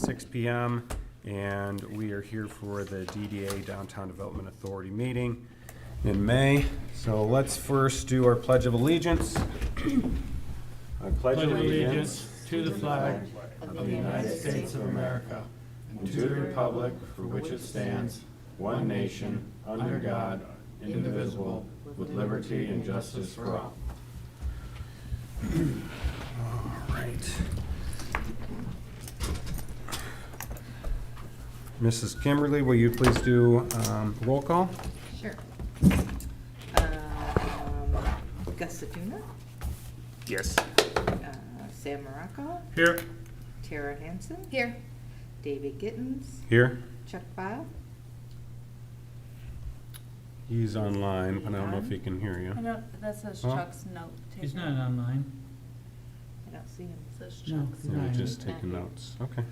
6 p.m. and we are here for the DDA Downtown Development Authority meeting in May. So let's first do our Pledge of Allegiance. I pledge allegiance to the flag of the United States of America and to the republic for which it stands, one nation, under God, indivisible, with liberty and justice for all. All right. Mrs. Kimberly, will you please do roll call? Sure. Gus Satuna, Yes. Sam Morocco, Here. Tara Hansen, Here. David Gittens, Here. Chuck Bob. He's online, but I don't know if he can hear you. I don't, that says Huh? Chuck's note. He's taker. not online. I don't see him. It says No. Chuck's No, note. he's just taking notes. Okay.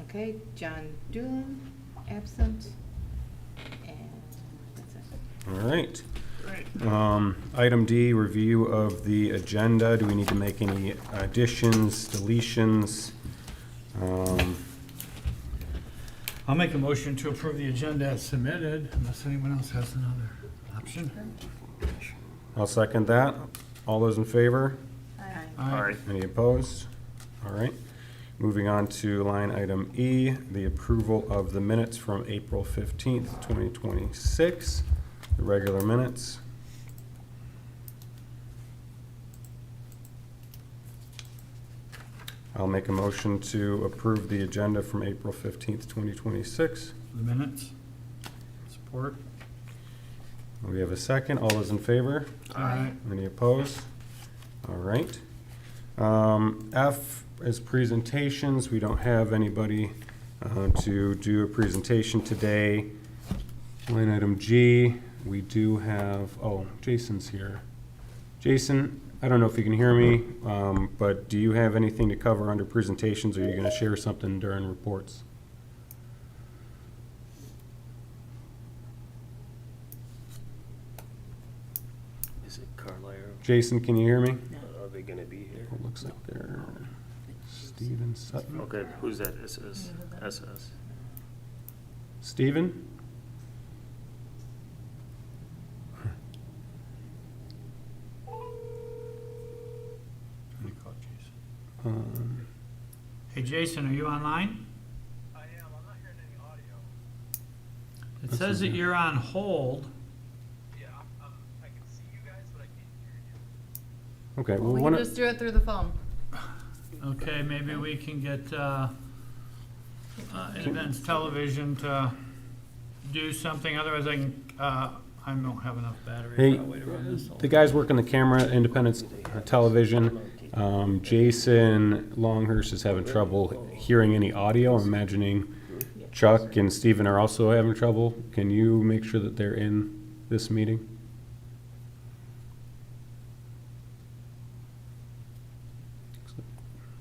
Okay, John Doolin, absent, and that's it. All right. Item D, review of the agenda. Do we need to make any additions, deletions? I'll make a motion to approve the agenda as submitted, unless anyone else has another option. I'll second that. All those in favor? Aye. Aye. Any opposed? All right. Moving on to line item E, the approval of the minutes from April 15th, 2026, the regular minutes. I'll make a motion to approve the agenda from April 15th, 2026. The minutes. Support. We have a second. All those in favor? Aye. Any opposed? All right. F is presentations. We don't have anybody to do a presentation today. Line item G, we do have, oh, Jason's here. Jason, I don't know if you can hear me, but do you have anything to cover under presentations, or are you going to share something during reports? Is it Carlisle? Jason, can you hear me? Are they gonna be here? It looks like they're Steven Sutton. Okay, who's that? SS. Steven? Let me call Jason. Hey, Jason, are you online? I am. I'm not hearing any audio. It says that you're on hold. Yeah, I can see you guys, but I can't hear you. Okay, Well, we why can don't- just do it through the phone. Okay, maybe we can get Independence Television to do something, otherwise I don't have enough battery. Hey, I'll wait around this. the guys working the camera at Independence Television, Jason Longhurst is having trouble hearing any audio. I'm imagining Chuck and Steven are also having trouble. Can you make sure that they're in this meeting?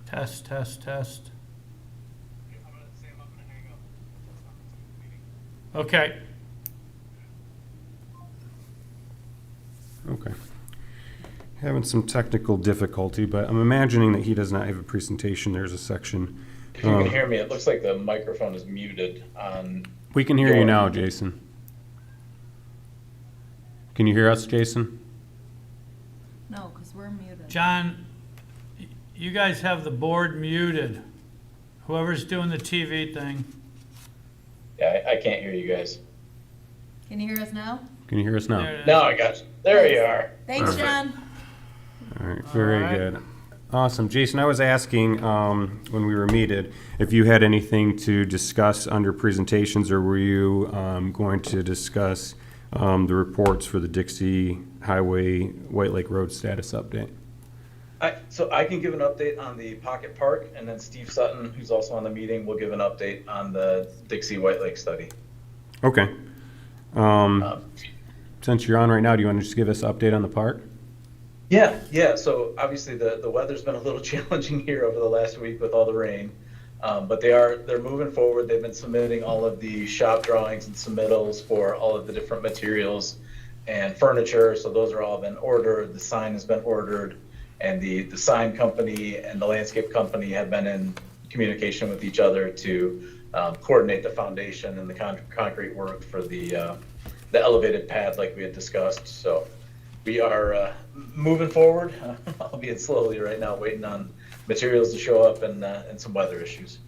Test. I'm gonna say I'm not gonna hang up. That's not the meeting. Okay. Okay. Having some technical difficulty, but I'm imagining that he does not have a presentation. There's a section. If you can hear me, it looks like the microphone is muted on. We can hear you now, Jason. Can you hear us, Jason? No, because we're muted. John, you guys have the board muted. Whoever's doing the TV thing. Yeah, I can't hear you guys. Can you hear us now? Can you hear us now? There it is. No, I got you. There you are. Thanks, Perfect. John. All right, very right. good. Awesome. Jason, I was asking when we were meted if you had anything to discuss under presentations, or were you going to discuss the reports for the Dixie Highway White Lake Road status update? So I can give an update on the Pocket Park, and then Steve Sutton, who's also on the meeting, will give an update on the Dixie White Lake study. Okay. Um, Since you're on right now, do you want to just give us an update on the park? Yeah. So obviously the weather's been a little challenging here over the last week with all the rain, but they're moving forward. They've been submitting all of the shop drawings and submittals for all of the different materials and furniture. So those are all been ordered. The sign has been ordered, and the sign company and the landscape company have been in communication with each other to coordinate the foundation and the concrete work for the elevated pad like we had discussed. So we are moving forward, albeit slowly right now, waiting on materials to show up and some weather issues.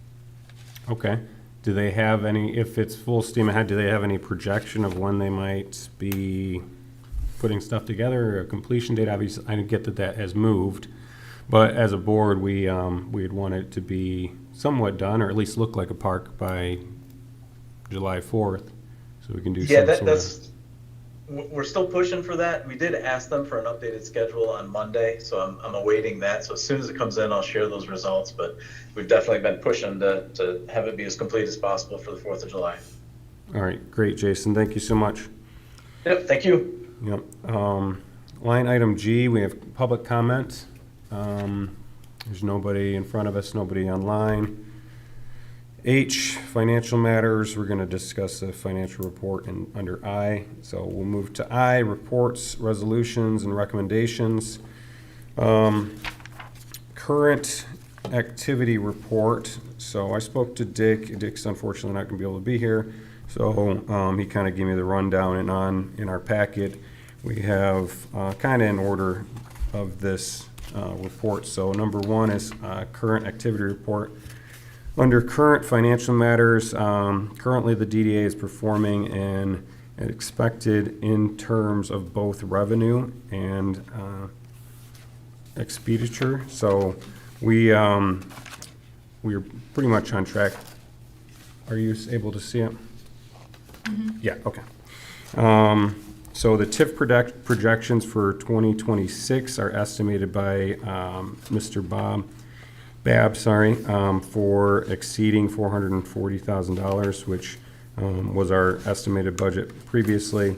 Okay. Do they have any, if it's full steam ahead, do they have any projection of when they might be putting stuff together, or a completion date? Obviously, I get that that has moved, but as a board, we'd want it to be somewhat done, or at least look like a park by July 4th, so we can do Yeah, some sort that's, we're still pushing for that. We did ask them for an updated schedule on Monday, so I'm awaiting that. So as soon as it comes in, I'll share those results, but we've definitely been pushing to have it be as complete as possible for the 4th of July. All right, great, Jason, thank you so much. Yep, thank you. Yep. Line item G, we have public comment. There's nobody in front of us, nobody online. H, financial matters, we're gonna discuss the financial report under I. So we'll move to I, reports, resolutions, and recommendations. Current activity report. So I spoke to Dick. Dick's unfortunately not gonna be able to be here. So he kind of gave me the rundown, and in our packet, we have kind of in order of this report. So number one is current activity report. Under current financial matters, currently the DDA is performing and expected in terms of both revenue and expenditure. So we are pretty much on track. Are you able to see it? Yeah, okay. So the TIF projections for 2026 are estimated by Mr. Babb, for exceeding $440,000, which was our estimated budget previously.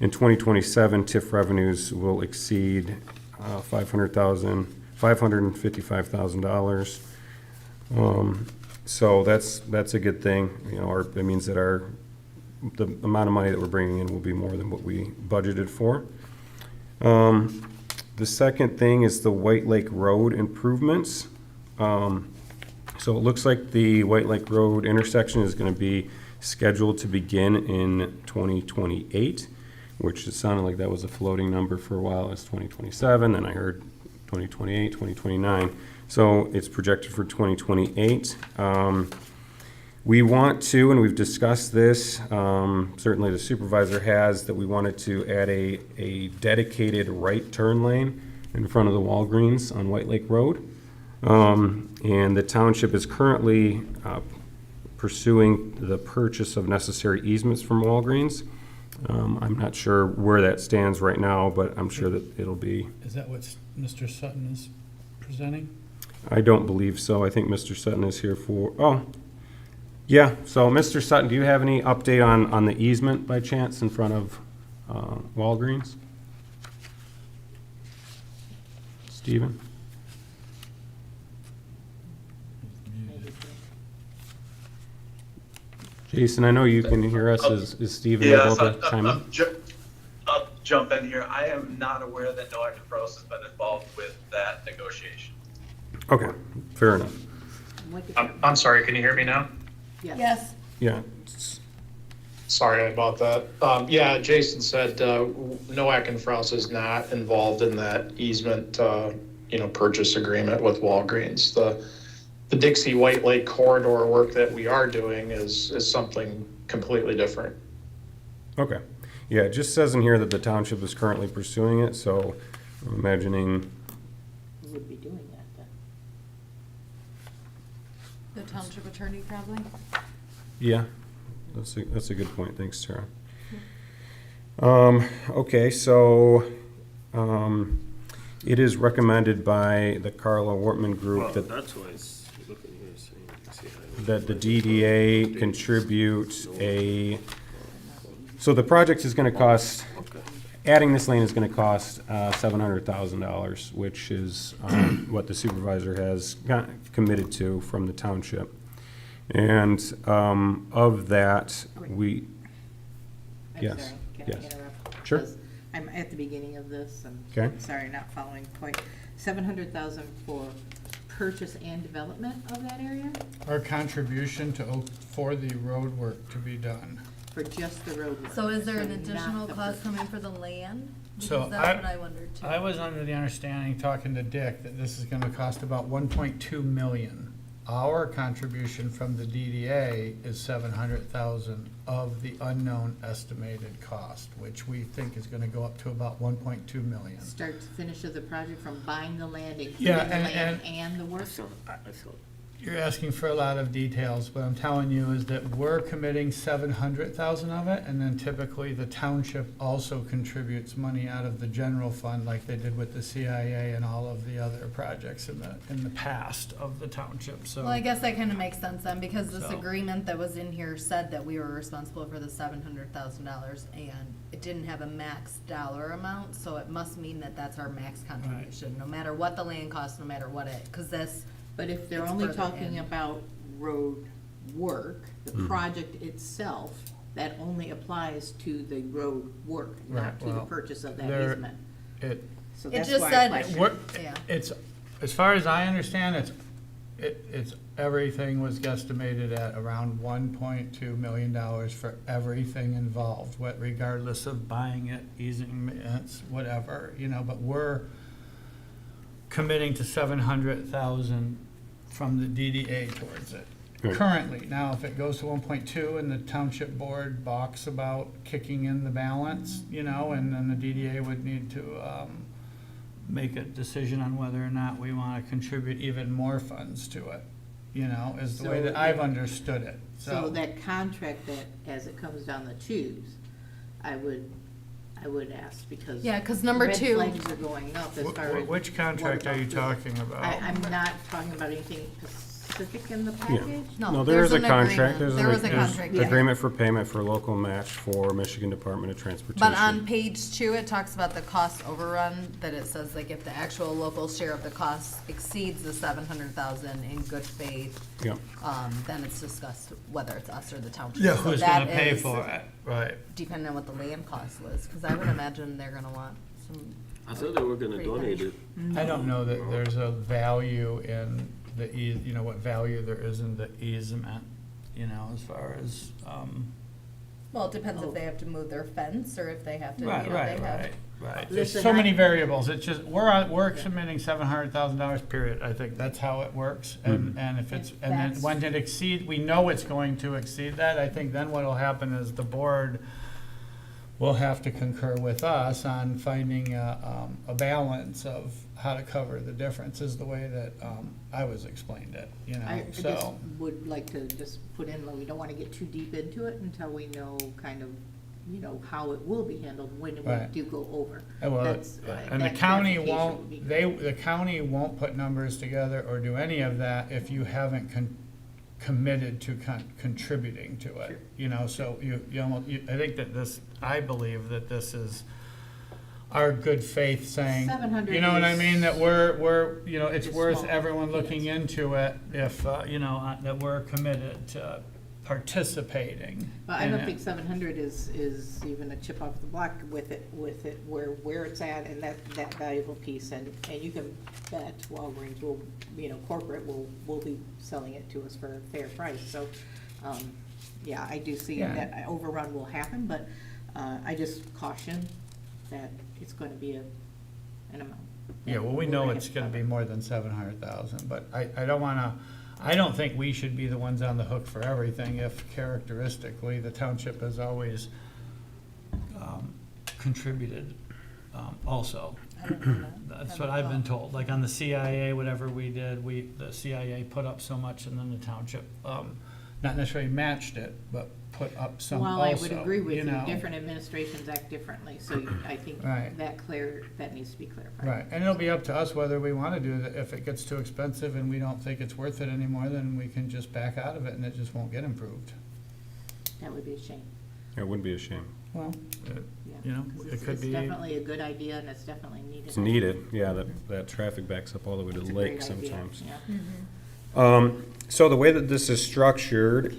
In 2027, TIF revenues will exceed $555,000. So that's a good thing. You know, it means that the amount of money that we're bringing in will be more than what we budgeted for. The second thing is the White Lake Road improvements. So it looks like the White Lake Road intersection is going to be scheduled to begin in 2028, which it sounded like that was a floating number for a while as 2027, and I heard 2028, 2029. So it's projected for 2028. We want to, and we've discussed this, certainly the supervisor has, that we wanted to add a dedicated right turn lane in front of the Walgreens on White Lake Road. And the township is currently pursuing the purchase of necessary easements from Walgreens. I'm not sure where that stands right now, but I'm sure that it'll be. Is that what Mr. Sutton is presenting? I don't believe so. I think Mr. Sutton is here for, yeah. So Mr. Sutton, do you have any update on the easement by chance in front of Walgreens? Stephen? Jason, I know you can hear us. Is Stephen able to chime in? I'll jump in here. I am not aware that No Action Pros has been involved with that negotiation. Okay, fair enough. I'm sorry, can you hear me now? Yes. Yeah. Sorry about that. Yeah, Jason said, Noack and Frost is not involved in that easement, purchase agreement with Walgreens. The Dixie White Lake corridor work that we are doing is something completely different. Okay. Yeah, it just says in here that the township is currently pursuing it, so I'm imagining. Who would be doing that then? The township attorney probably. Yeah, that's a good point. Thanks, Tara. Okay, so it is recommended by the Carla Wortman Group Well, that that's why it's looking here, saying, you can see how- that the DDA contribute so the project is gonna cost, Okay. adding this lane is gonna cost $700,000, which is what the supervisor has committed to from the township. And of that, we, I'm Yes, sorry, can I yes. interrupt? Sure. Because I'm at the beginning of this, and Okay. sorry, not following quite. 700,000 for purchase and development of that area Our contribution for the road work to be done. for just the road work? So is there an not additional the cost purchase. coming for the land? So Because that's what I wondered too. I was under the understanding, talking to Dick, that this is gonna cost about 1.2 million. Our contribution from the DDA is 700,000 of the unknown estimated cost, which we think is gonna go up to about 1.2 million. Start to finish of the project from buying the land, including Yeah, the land and- and the work? I thought, You're asking for a lot of details, but I'm telling you is that we're committing 700,000 of it, and then typically the township also contributes money out of the general fund like they did with the CIA and all of the other projects in the past of the township, so. Well, I guess that kind of makes sense then, because this So- agreement that was in here said that we were responsible for the $700,000, and it didn't have a max dollar amount, so it must mean that that's our max contribution, no matter what the land costs, no matter what it, because this, But if they're It's only further talking in. about road work, the project itself, that only applies to the road work, not Right, to the well, purchase of that there- easement. It, So It that's just why I said- questioned. we're, Yeah. it's, as far as I understand, it's, everything was guesstimated at around $1.2 million for everything involved, regardless of buying it, easements, whatever, but we're committing to 700,000 from the DDA towards it. Right. Currently, now if it goes to 1.2 and the township board balks about kicking in the balance, and then the DDA would need to, make a decision on whether or not we wanna contribute even more funds to it, is the way So that I've understood it, So that contract that, as it comes down the tubes, I would ask, because. Yeah, 'cause number red two- flags are going up as far as. Which contract are you what about talking about? I'm not talking about anything specific in the package. No, there is there's a an contract, agreement. there's There was a there's contract, yeah. agreement for payment for local match for Michigan Department of Transportation. But on page 2, it talks about the cost overrun, that it says like if the actual local share of the cost exceeds the 700,000 in good faith, Yep. then it's discussed whether it's us or the township. Yeah, So who's that gonna pay is for it, right? Depending on what the land cost was, because I would imagine they're gonna want some. I thought they were gonna pretty donate penny. it. I don't know that there's a value in the what value there is in the easement, as far as, Well, it depends if they have to move their fence or if they have to, right. There's Listen, so many I- variables, it's just, we're submitting $700,000, period, I think that's how it works, and if it's, and then That's- when it exceed, we know it's going to exceed that, I think then what'll happen is the board will have to concur with us on finding a balance of how to cover the difference, is the way that, I was explained it, I just so. would like to just put in, we don't wanna get too deep into it until we know kind of, how it will be handled when we Right. do go over. Well, That's- and the that county clarification would be won't, good. the county won't put numbers together or do any of that if you haven't committed to contributing to it. So I think that I believe that this is our good faith saying, 700 you know what I is- mean, that we're, it's It's worth small, everyone looking yes. into it if, that we're committed to participating. But I in don't it. think 700 is even a chip off the block with it, where it's at and that valuable piece. And you can bet Walgreens will, corporate will be selling it to us for a fair price. So, yeah, I do see Yeah. that overrun will happen, but I just caution that it's going to be an amount. Yeah, well, we And know we're it's have gonna cover. be more than 700,000, but I don't think we should be the ones on the hook for everything if characteristically the township has always contributed also. I don't know that. That's what I've been told, like on the CIA, whatever we did, the CIA put up so much and then the township, not necessarily matched it, but put up some also, Well, I would agree with you, know. different administrations act differently, so I think Right. that needs to be clarified. Right, and it'll be up to us whether we wanna do that. If it gets too expensive and we don't think it's worth it anymore, then we can just back out of it and it just won't get improved. That would be a shame, It wouldn't be a shame. Well, yeah. 'cause it could It's be, definitely a good idea and it's definitely needed. It's needed, yeah, that traffic backs up all the way to It's the a lake great idea, sometimes. yeah. So the way that this is structured,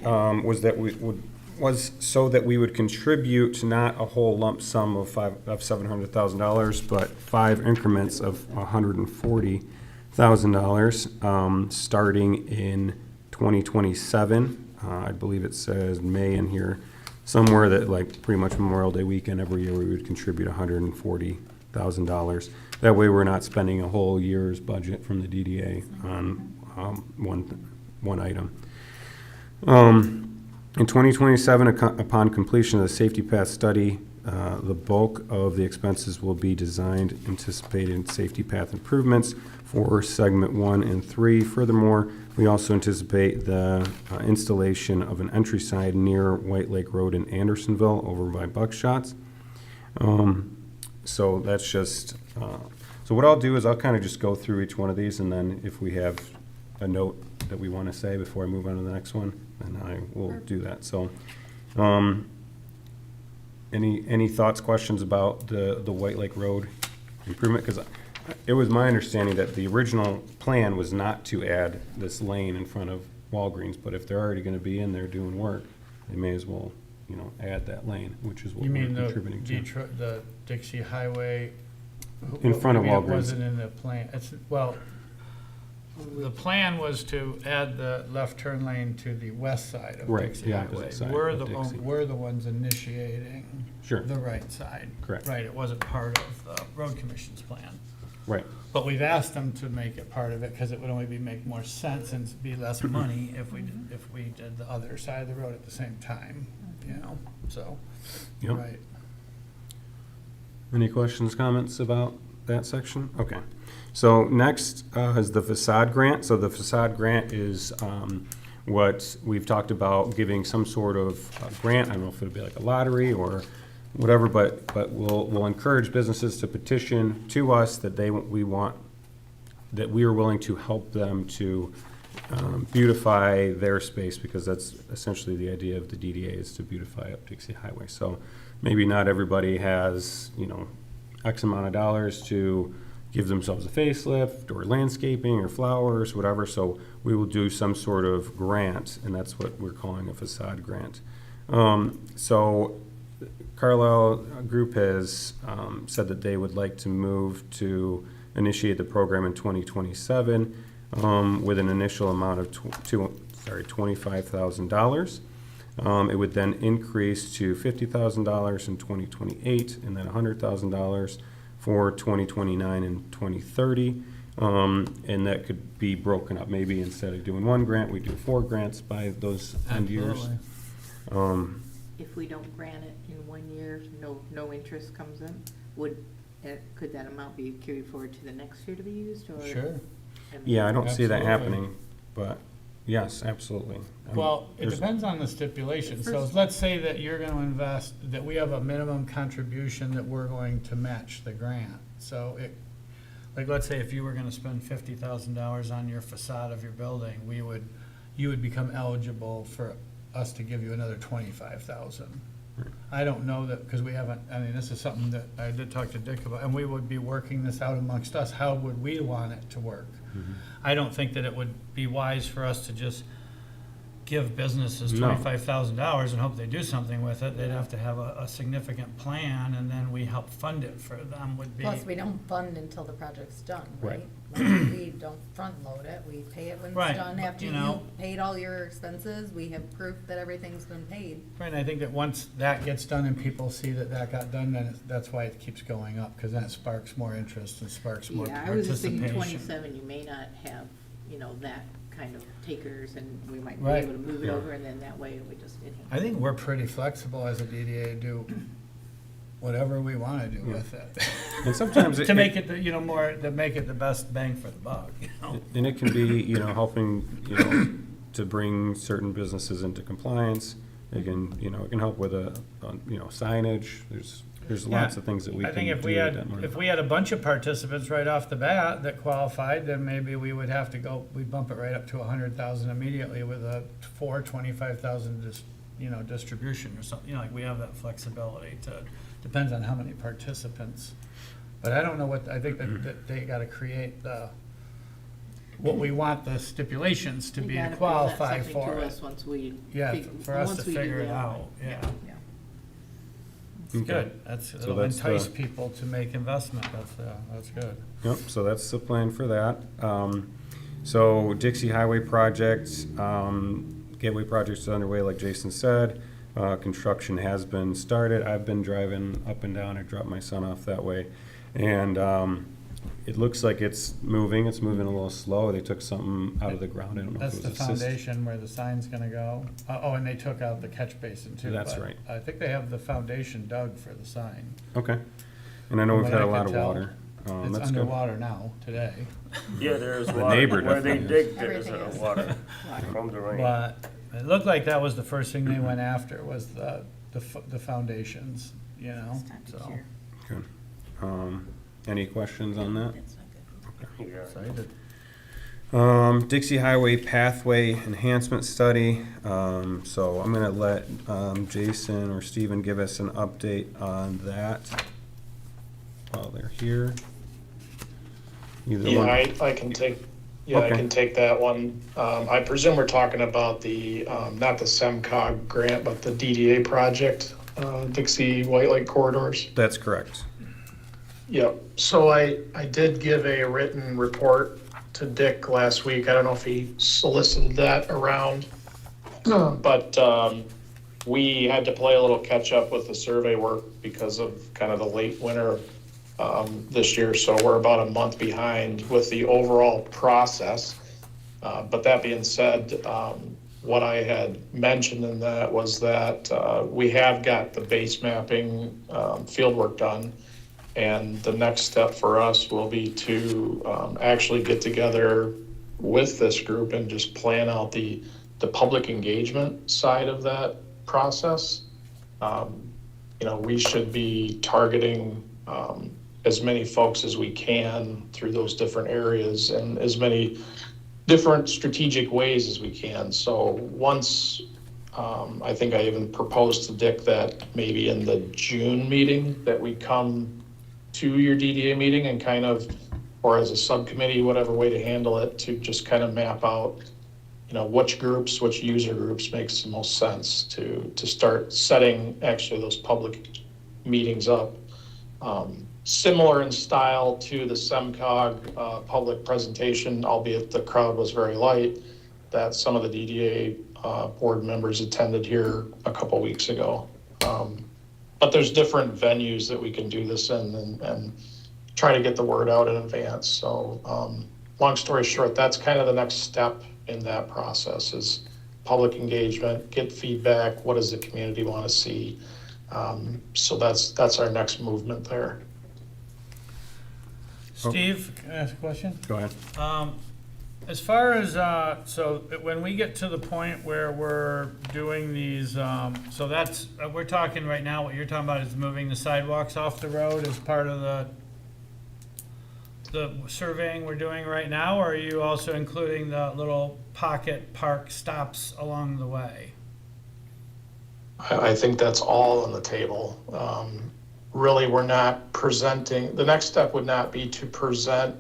was so that we would contribute not a whole lump sum of $700,000, but 5 increments of starting in 2027. I believe it says May in here somewhere, that like pretty much Memorial Day weekend every year we would contribute $140,000. That way we're not spending a whole year's budget from the DDA on one item. In 2027, upon completion of the safety path study, the bulk of the expenses will be designed, anticipated safety path improvements for segment 1 and 3. Furthermore, we also anticipate the installation of an entry side near White Lake Road in Andersonville over by Buckshots. So that's just, so what I'll do is I'll kind of just go through each one of these, and then if we have a note that we want to say before I move on to the next one, then I will do that. So, any thoughts, questions about the White Lake Road improvement? Because it was my understanding that the original plan was not to add this lane in front of Walgreens, but if they're already going to be in there doing work, they may as well, add that lane, which is what You we're mean contributing to. the Dixie Highway? In front of You mean Walgreens. It wasn't in the plan, well, the plan was to add the left turn lane to the west side of Right, Dixie the Highway. opposite side We're of the, Dixie. we're the ones initiating Sure. the right side. Correct. Right, it wasn't part of the road commission's plan. Right. But we've asked them to make it part of it, because it would only make more sense and be less money if we did the other side of the road at the same time, so, Yep. right. Any questions, comments about that section? Okay. So next is the facade grant. So the facade grant is what we've talked about, giving some sort of grant. I don't know if it'll be like a lottery or whatever, but we'll encourage businesses to petition to us that we are willing to help them to beautify their space, because that's essentially the idea of the DDA, is to beautify up Dixie Highway. So maybe not everybody has, X amount of dollars to give themselves a facelift or landscaping or flowers, whatever. So we will do some sort of grant, and that's what we're calling a facade grant. So Carlisle Group has said that they would like to move to initiate the program in 2027 with an initial amount of $25,000. It would then increase to $50,000 in 2028, and then $100,000 for 2029 and 2030. And that could be broken up. Maybe instead of doing one grant, we do 4 grants by those end years. Absolutely. If we don't grant it in 1 year, no interest comes in, could that amount be carried forward to the next year to be used, or? Sure. Yeah, I don't see that Absolutely. happening, but yes, absolutely. Well, it There's- depends on the stipulation. So First- let's say that you're gonna invest, that we have a minimum contribution that we're going to match the grant. So let's say if you were gonna spend $50,000 on your facade of your building, you would become eligible for us to give you another 25,000. I don't know that, because we haven't, this is something that I did talk to Dick about, and we would be working this out amongst us. How would we want it to work? I don't think that it would be wise for us to just give businesses No. $25,000 and hope they do something with it. They'd have to have a significant plan, and then we help fund it for them would be. Plus, we don't fund until the project's done, Right. right? We don't front load it, we pay it when Right, it's done. but, After you you know- paid all your expenses, we have proof that everything's been paid. Right, and I think that once that gets done and people see that that got done, then that's why it keeps going up, because then it sparks more interest and sparks more Yeah, I was just thinking participation. 27, you may not have, that kind of takers, and we might be Right. able to move it Yeah. over, and then that way we just. I think we're pretty flexible as a DDA to do whatever we want to do with it. And sometimes To make it, to make it the best bang for the buck, And it can be, helping, to bring certain businesses into compliance. It can, it can help with signage. There's lots of things that we I can think do if we with had, that money. if we had a bunch of participants right off the bat that qualified, then maybe we would have to go, we'd bump it right up to 100,000 immediately with a 25,000 distribution or something, like we have that flexibility depends on how many participants. But I don't know I think that they gotta create what we want the stipulations to be to qualify for it. Once we. Yeah, for us to once we do figure it that. out, yeah. It's Okay. good. It'll that's the- entice people to make investment. That's good. Yep, so that's the plan for that. So Dixie Highway project, Gateway project is underway, like Jason said. Construction has been started. I've been driving up and down. I dropped my son off that way. And it looks like it's moving. It's moving a little slow. They took something out of the ground. I don't know That's if it the was a system. foundation where the sign's gonna go. Oh, and they took out the catch basin too. That's but right. I think they have the foundation dug for the sign. Okay. And I know From we've what had a I lot could of tell, water. It's That's good. underwater now, today. Yeah, there's The water, neighbor where they definitely is. dig, there's Everything is. water from the rain. But it looked like that was the first thing they went after, was the foundations, you know, It's time to so. hear. Good. Any questions on that? That's not good. Yeah. Excited. Dixie Highway Pathway Enhancement Study. So I'm gonna let Jason or Steven give us an update on that while they're here. Either Yeah, one. I can take, yeah, I Okay. can take that one. I presume we're talking about the, not the SEMCOG grant, but the DDA project, Dixie White Lake corridors. That's correct. Yep, so I did give a written report to Dick last week. I don't know if he solicited that around. But we had to play a little catch up with the survey work because of kind of the late winter this year. So we're about a month behind with the overall process. But that being said, what I had mentioned in that was that we have got the base mapping field work done. And the next step for us will be to actually get together with this group and just plan out the public engagement side of that process. We should be targeting as many folks as we can through those different areas and as many different strategic ways as we can. So once, I think I even proposed to Dick that maybe in the June meeting that we come to your DDA meeting and kind of, or as a subcommittee, whatever way to handle it, to just kind of map out, which user groups makes the most sense to start setting actually those public meetings up. Similar in style to the SEMCOG public presentation, albeit the crowd was very light, that some of the DDA board members attended here a couple weeks ago. But there's different venues that we can do this in and try to get the word out in advance. So long story short, that's kind of the next step in that process is public engagement, get feedback, what does the community want to see? So that's our next movement there. Steve, can I ask a question? Go ahead. As far as, so when we get to the point where we're doing these, so that's, we're talking right now, what you're talking about is moving the sidewalks off the road as part of the surveying we're doing right now, or are you also including the little pocket park stops along the way? I think that's all on the table. Really, we're not presenting, the next step would not be to present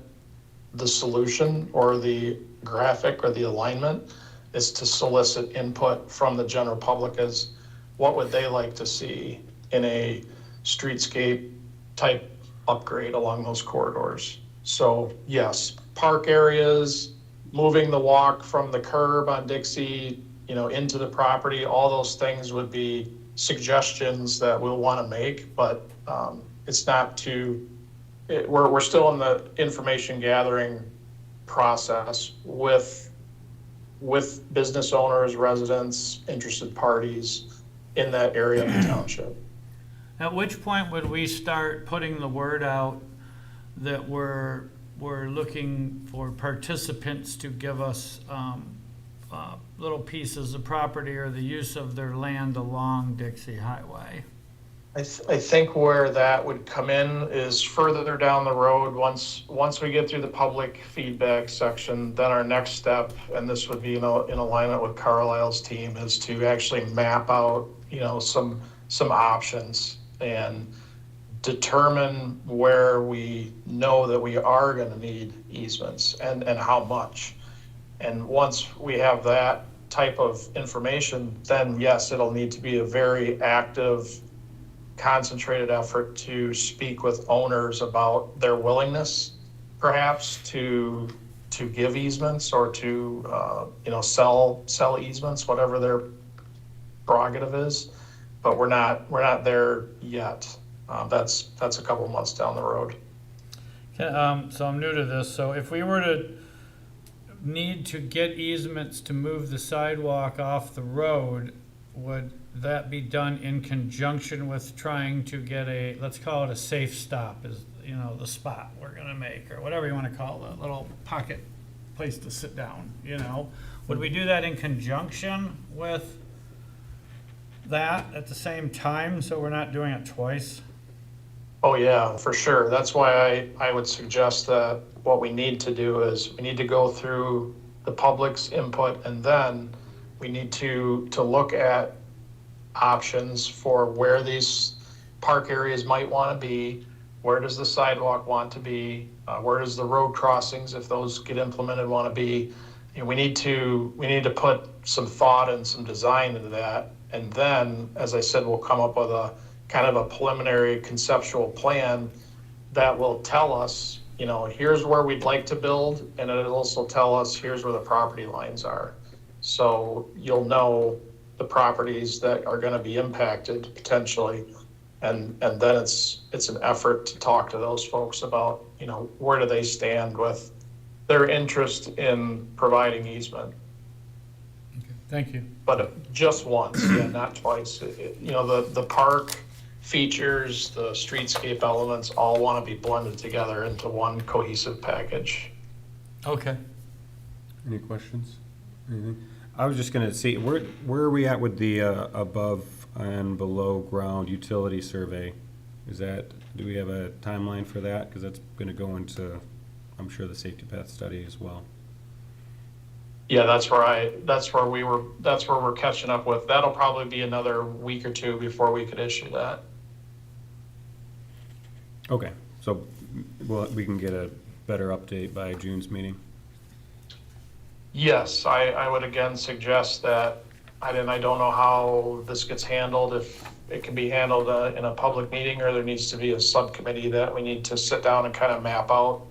the solution or the graphic or the alignment. Is to solicit input from the general public as what would they like to see in a streetscape type upgrade along those corridors. So yes, park areas, moving the walk from the curb on Dixie, into the property, all those things would be suggestions that we'll want to make, but it's not we're still in the information gathering process with business owners, residents, interested parties in that area of the township. At which point would we start putting the word out that we're looking for participants to give us little pieces of property or the use of their land along Dixie Highway? I think where that would come in is further down the road. Once we get through the public feedback section, then our next step, and this would be in alignment with Carlisle's team, is to actually map out some options and determine where we know that we are going to need easements and how much. And once we have that type of information, then yes, it'll need to be a very active concentrated effort to speak with owners about their willingness perhaps to give easements or to, sell easements, whatever their prerogative is. But we're not there yet. That's a couple months down the road. So I'm new to this, so if we were to need to get easements to move the sidewalk off the road, would that be done in conjunction with trying to get a, let's call it a safe stop, is, the spot we're gonna make, or whatever you wanna call it, a little pocket place to sit down, Would we do that in conjunction with that at the same time, so we're not doing it twice? Oh, yeah, for sure. That's why I would suggest that what we need to do is we need to go through the public's input, and then we need to look at options for where these park areas might want to be, where does the sidewalk want to be, where does the road crossings, if those get implemented, want to be. And we need to put some thought and some design into that. And then, as I said, we'll come up with a kind of a preliminary conceptual plan that will tell us, here's where we'd like to build, and it'll also tell us here's where the property lines are. So you'll know the properties that are going to be impacted potentially, and then it's an effort to talk to those folks about, where do they stand with their interest in providing easement. Okay, thank you. But just once, not twice. The park features, the streetscape elements all want to be blended together into one cohesive package. Okay. Any questions? Anything? I was just gonna see, where are we at with the above and below ground utility survey? Do we have a timeline for that? Because that's gonna go into, I'm sure, the safety path study as well. Yeah, that's where we're catching up with. That'll probably be another week or two before we could issue that. Okay, so we can get a better update by June's meeting? Yes, I would again suggest that, I don't know how this gets handled, if it can be handled in a public meeting, or there needs to be a subcommittee that we need to sit down and kind of map out,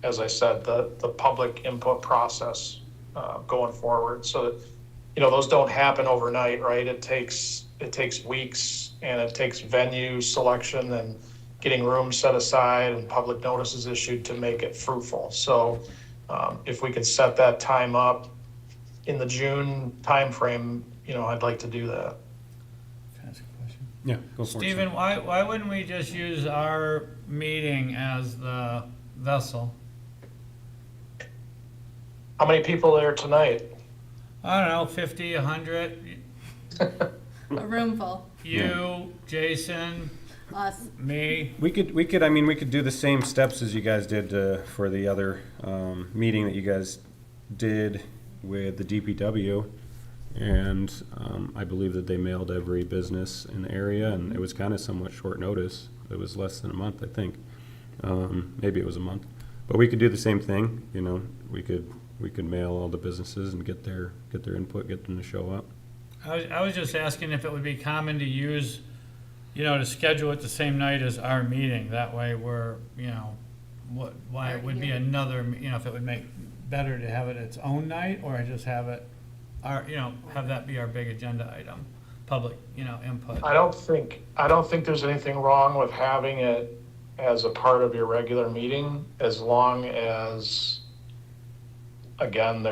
as I said, the public input process going forward. So that, those don't happen overnight, right? It takes weeks, and it takes venue selection and getting rooms set aside and public notices issued to make it fruitful. So if we could set that time up in the June timeframe, I'd like to do that. Can I ask a question? Yeah, go for it. Stephen, why wouldn't we just use our meeting as the vessel? How many people are there tonight? I don't know, 50, 100, A room full, you, Jason, us. me. We could do the same steps as you guys did for the other meeting that you guys did with the DPW. And I believe that they mailed every business in the area, and it was kind of somewhat short notice. It was less than a month, I think. Maybe it was a month. But we could do the same thing, we could mail all the businesses and get their input, get them to show up. I was just asking if it would be common to use, to schedule it the same night as our meeting. That way we're, why it would be another, if it would make better to have it its own night, or just have it, have that be our big agenda item, public, input. I don't think there's anything wrong with having it as a part of your regular meeting, as long as, again,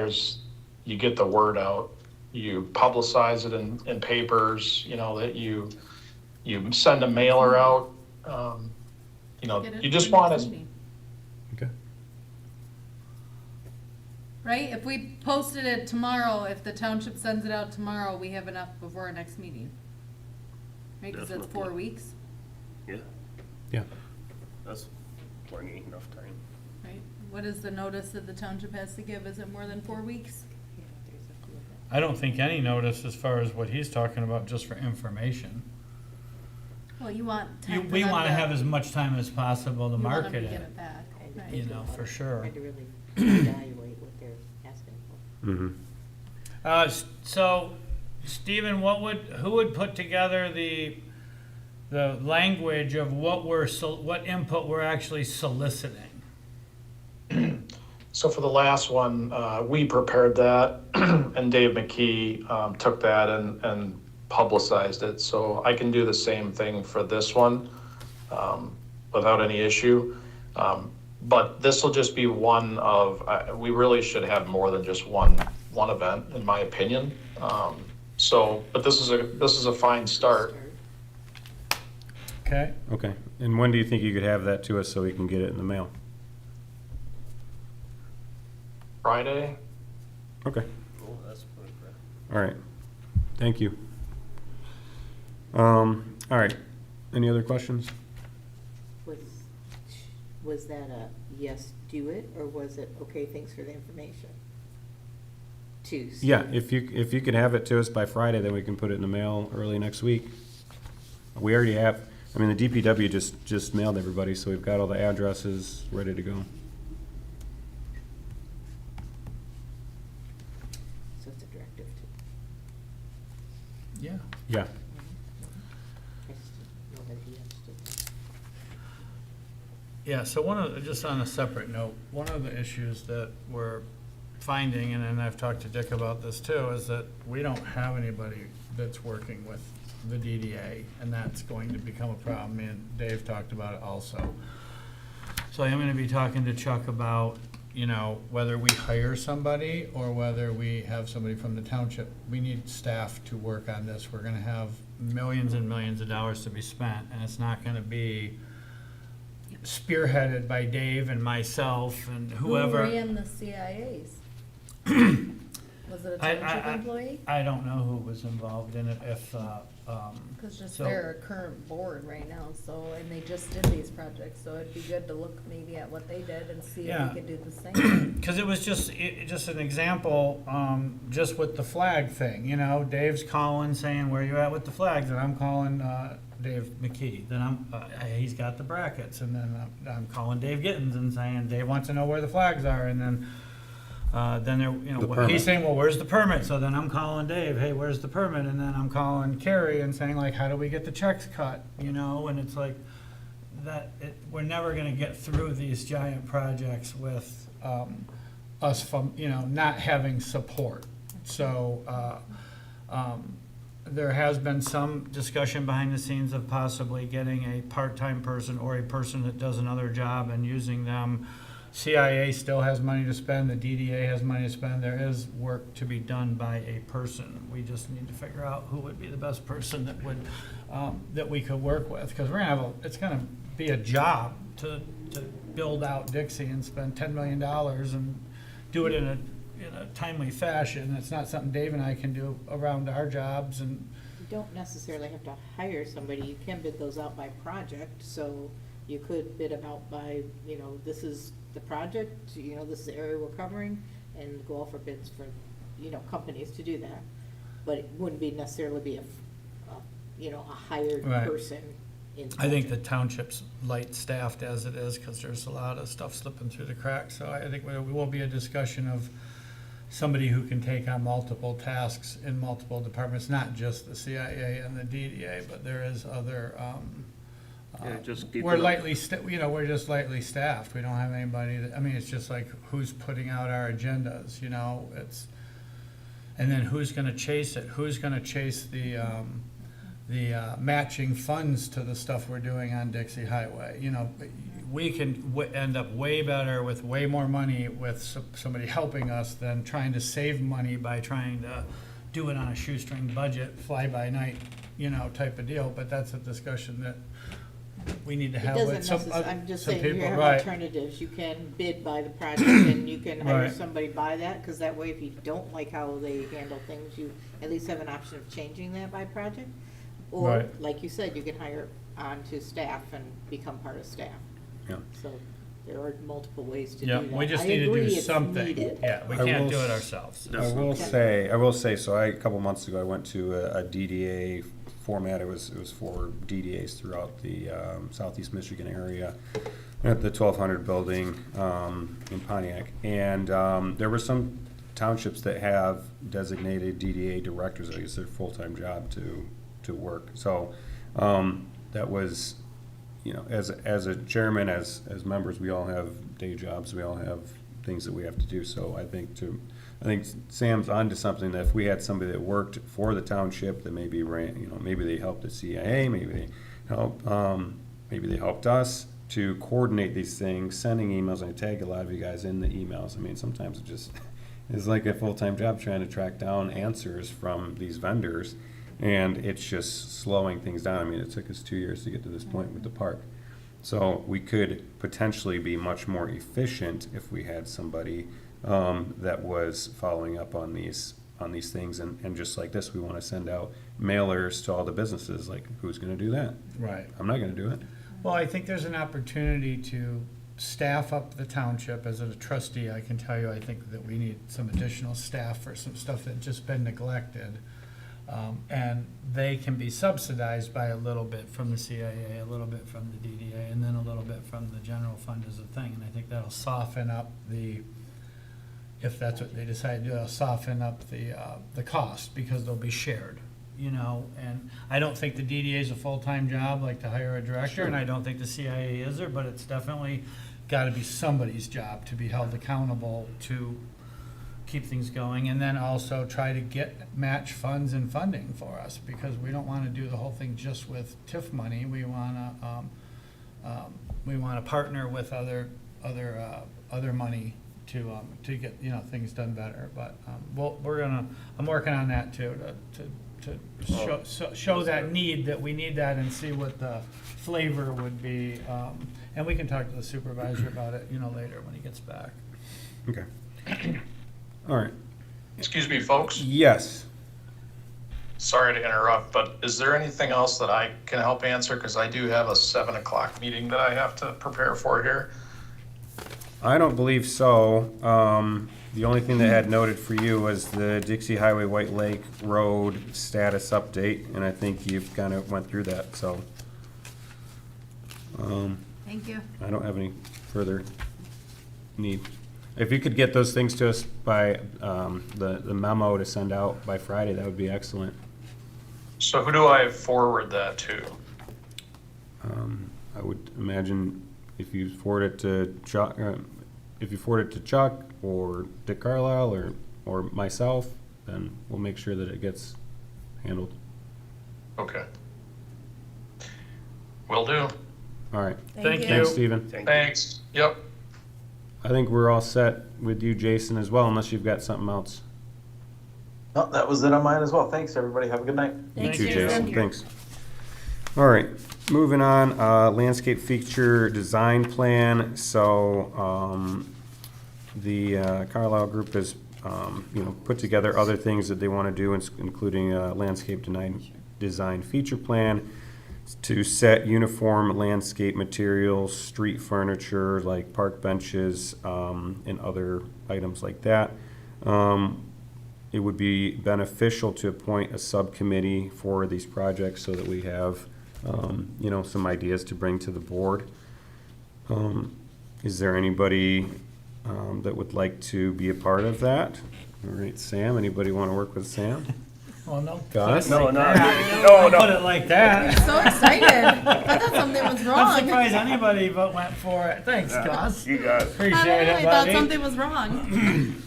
you get the word out, you publicize it in papers, that you send a mailer out, you just want to. Okay. Right, if we posted it tomorrow, if the township sends it out tomorrow, we have enough before our next meeting. Right, because it's 4 Definitely. weeks, Yeah, Yeah. that's plenty enough time. right? What is the notice that the township has to give? Is it more than 4 weeks? I don't think any notice as far as what he's talking about, just for information. Well, you want time for We them want to to- have as much time as possible to you want them market to get it, it back, right. for sure. Hard to really evaluate what they're asking for. Mm-hmm. So, Stephen, who would put together the the language of what what input we're actually soliciting. So for the last one, we prepared that, and Dave McKee took that and publicized it. So I can do the same thing for this one without any issue. But this will just be one of, we really should have more than just one event, in my opinion. But this is a fine start. Okay? Okay, and when do you think you could have that to us so we can get it in the mail? Friday. Okay, Oh, that's pretty great. all right, thank you. All right, any other questions? Was that a yes, do it, or was it, okay, thanks for the information? Yeah, if you could have it to us by Friday, then we can put it in the mail early next week. We already have, I mean, the DPW just mailed everybody, so we've got all the addresses ready to go. So it's a directive too. Yeah. Yeah, I just didn't know that he understood. Yeah, so just on a separate note, one of the issues that we're finding, and then I've talked to Dick about this too, is that we don't have anybody that's working with the DDA, and that's going to become a problem. Me and Dave talked about it also. So I am gonna be talking to Chuck about, whether we hire somebody or whether we have somebody from the township. We need staff to work on this. We're gonna have millions and millions of dollars to be spent, and it's not gonna be spearheaded by Dave and myself and whoever. Who ran the CIAs? Was it a township employee? I don't know who was involved in it, Cause just so- they're a current board right now, so, and they just did these projects, so it'd be good to look maybe at what they did and see if Yeah. we could do the same. because it was just an example, just with the flag thing, Dave's calling saying, where you at with the flags? And I'm calling, Dave McKee, then he's got the brackets, and then I'm calling Dave Gittens and saying, Dave wants to know where the flags are, and then The permit. he's saying, well, where's the permit? So then I'm calling Dave, hey, where's the permit? And then I'm calling Carrie and saying, like, how do we get the checks cut? And it's like, we're never gonna get through these giant projects with, us from, not having support. So, there has been some discussion behind the scenes of possibly getting a part-time person or a person that does another job and using them. CIA still has money to spend, the DDA has money to spend, there is work to be done by a person. We just need to figure out who would be the best person that would, that we could work with, because we're gonna it's gonna be a job to build out Dixie and spend $10 million and do it in a timely fashion. It's not something Dave and I can do around our jobs, and You don't necessarily have to hire somebody, you can bid those out by project, so you could bid them out by, this is the project, this is the area we're covering, and go out for bids for, companies to do that. But it wouldn't be necessarily be a hired Right. person in. I think the township's light-staffed as it is, because there's a lot of stuff slipping through the cracks. So I think there will be a discussion of somebody who can take on multiple tasks in multiple departments, not just the CIA and the DDA, but there is other, Yeah, just keep we're it up. we're just lightly staffed. We don't have anybody that, it's just like, who's putting out our agendas, and then who's gonna chase it? Who's gonna chase the matching funds to the stuff we're doing on Dixie Highway? We can end up way better with way more money with somebody helping us than trying to save money by trying to do it on a shoestring budget, fly-by-night, type of deal. But that's a discussion that we need to It have doesn't with some necessarily, I'm just some saying, you people, have right. alternatives, you can bid by the project, and you can hire Right. somebody by that, because that way, if you don't like how they handle things, you at least have an option of changing that by project. Or, Right. like you said, you can hire onto staff and become part of staff. Yeah. So, there are multiple ways to do Yeah, that. we just I need to agree do it's something. needed. Yeah, we I can't will do it s- ourselves. I will say, so a couple months ago, I went to a DDA format, it was for DDAs throughout the southeast Michigan area, at the 1200 building in Pontiac, and there were some townships that have designated DDA directors. I guess their full-time job to work. So that was, you know, as a chairman, as members, we all have day jobs, we all have things that we have to do, so I think Sam's onto something, that if we had somebody that worked for the township, that maybe ran, you know, maybe they helped the CIA, maybe they helped us to coordinate these things, sending emails. I tag a lot of you guys in the emails. I mean, sometimes it just is like a full-time job trying to track down answers from these vendors, and it's just slowing things down. I mean, it took us 2 years to get to this point with the park. So we could potentially be much more efficient if we had somebody that was following up on these things, and just like this, we want to send out mailers to all the businesses. Like, who's going to do that? Right. I'm not going to do it. Well, I think there's an opportunity to staff up the township. As a trustee, I can tell you, I think that we need some additional staff for some stuff that's just been neglected. And they can be subsidized by a little bit from the CIA, a little bit from the DDA, and then a little bit from the general fund as a thing. And I think that'll soften up if that's what they decide to do, it'll soften up the cost, because they'll be shared, you know. And I don't think the DDA is a full-time job, like to hire a director, and I don't think the CIA is there, but it's definitely gotta be somebody's job to be held accountable to keep things going, and then also try to get match funds and funding for us, because we don't wanna do the whole thing just with TIF money. We wanna partner with other money to get, you know, things done better. But I'm working on that too, to show that need, that we need that, and see what the flavor would be. And we can talk to the supervisor about it, you know, later when he gets back. Okay. All right. Excuse me, folks. Yes. Sorry to interrupt, but is there anything else that I can help answer? Because I do have a 7 o'clock meeting that I have to prepare for here. I don't believe so. The only thing that I had noted for you was the Dixie Highway White Lake Road status update, and I think you've kind of went through that, so. Thank you. I don't have any further need. If you could get those things to us by the memo to send out by Friday, that would be excellent. So who do I forward that to? I would imagine if you forward it to Chuck, or Dick Carlisle, or myself, then we'll make sure that it gets handled. Okay. Will do. All right. Thank you. Thanks, Stephen. Thanks. Yep. I think we're all set with you, Jason, as well, unless you've got something else. No, that was it on mine as well. Thanks, everybody. Have a good night. You Thanks, too, Jason. Jason. Thanks. All right, moving on, landscape feature design plan. So, the Carlisle group has, put together other things that they want to do, including a landscape design feature plan to set uniform landscape materials, street furniture like park benches, and other items like that. It would be beneficial to appoint a subcommittee for these projects so that we have, some ideas to bring to the board. Is there anybody that would like to be a part of that? All right, Sam, anybody want to work with Sam? Well, no. Gus? No, no, Don't put it like that. So excited. I thought something was I'm wrong. surprised anybody but went for it. Thanks, Gus. You got it. Appreciate I it, thought buddy. something was wrong.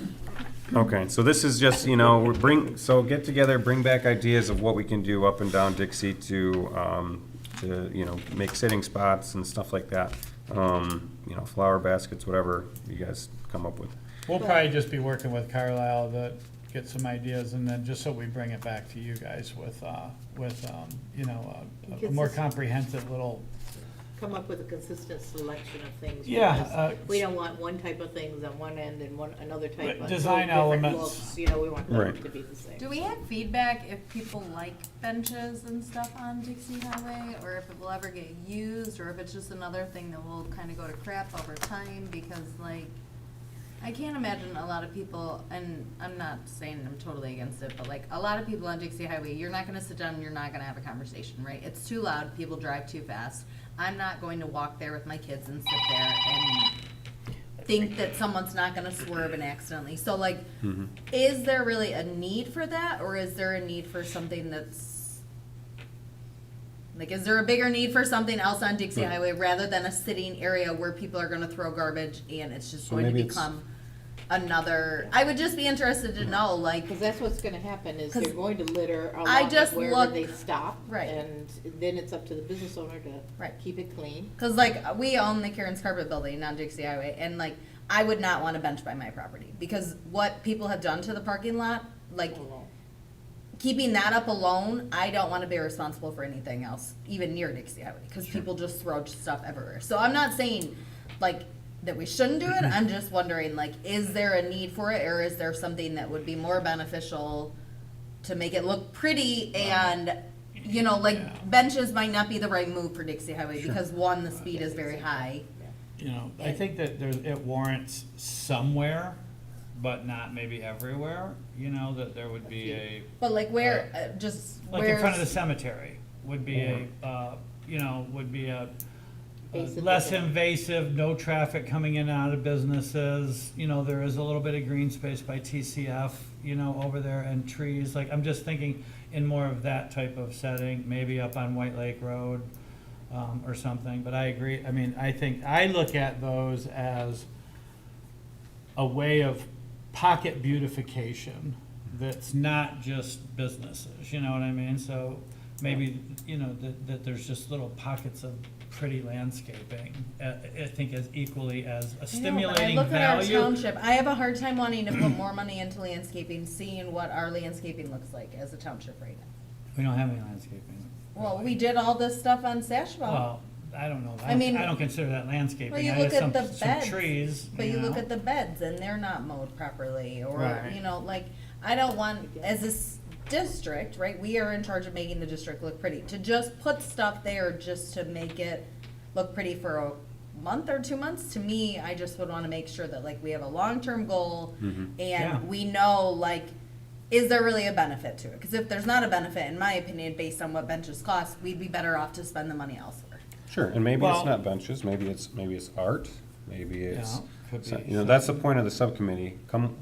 Okay, so this is just, get together, bring back ideas of what we can do up and down Dixie to make sitting spots and stuff like that. Flower baskets, whatever you guys come up with. We'll probably just be working with Carlisle to get some ideas, and then just so we bring it back to you guys with a more comprehensive little. Come up with a consistent selection of things. Yeah, because we don't want one type of things on one end and another type Right, on design different elements. looks. We want them Right. to be the same. Do we have feedback if people like benches and stuff on Dixie Highway, or if it will ever get used, or if it's just another thing that will kind of go to crap over time? Because I can't imagine a lot of people, and I'm not saying I'm totally against it, but a lot of people on Dixie Highway, you're not gonna sit down and you're not gonna have a conversation, right? It's too loud, people drive too fast. I'm not going to walk there with my kids and sit there and think that someone's not gonna swerve and accidentally. So is there really a need for that, or is there a need for something Like, is there a bigger need for something else on Dixie Hmm. Highway rather than a sitting area where people are gonna throw garbage and it's just So going to maybe it's- become another, I would just be interested to know, like, Because that's what's gonna happen, is 'Cause they're going to litter I along just wherever look- they stop. Right. And then it's up to the business owner to Right. keep it clean. cause like, we own the Karen's Carpet Building on Dixie Highway, and like, I would not want a bench by my property, because what people have done to the parking lot, like, keeping that up alone, I don't wanna be responsible for anything else, even near Dixie Highway, cause people just throw stuff everywhere. So I'm not saying, like, that we shouldn't do it, I'm just wondering, like, is there a need for it, or is there something that would be more beneficial to make it look pretty, and, you know, like, Yeah. benches might not be the right move for Dixie Highway, because one, the speed is very high. You know, I think that it warrants somewhere, but not maybe everywhere, you know, that there would be a, But like, where, just, like in front of the where's, cemetery, would be a, you know, would be a Basically, less yeah. invasive, no traffic coming in and out of businesses, you know, there is a little bit of green space by TCF, you know, over there, and trees, like, I'm just thinking in more of that type of setting, maybe up on White Lake Road, or something, but I agree, I mean, I look at those as a way of pocket beautification that's not just businesses, you know what I mean? So maybe, you know, that there's just little pockets of pretty landscaping, I think as equally as a stimulating I look at our value. township, I have a hard time wanting to put more money into landscaping, seeing what our landscaping looks like as a township right now. We don't have any landscaping. Well, we did all this stuff on Sashwell, Well, I don't know, I mean- I don't consider that landscaping, well, you I look have at the some beds, trees, but you look know? at the beds and they're not mowed properly, or, Right. you know, like, I don't want, as this district, right, we are in charge of making the district look pretty, to just put stuff there just to make it look pretty for a month or 2 months, to me, I just would wanna make sure that, like, we have a long-term goal, Yeah. and we know, like, is there really a benefit to it? Because if there's not a benefit, in my opinion, based on what benches cost, we'd be better off to spend the money elsewhere. Sure, and maybe Well- it's not benches, maybe it's art, maybe it's, Yeah, could so- be you know, that's the point of the subcommittee. Come,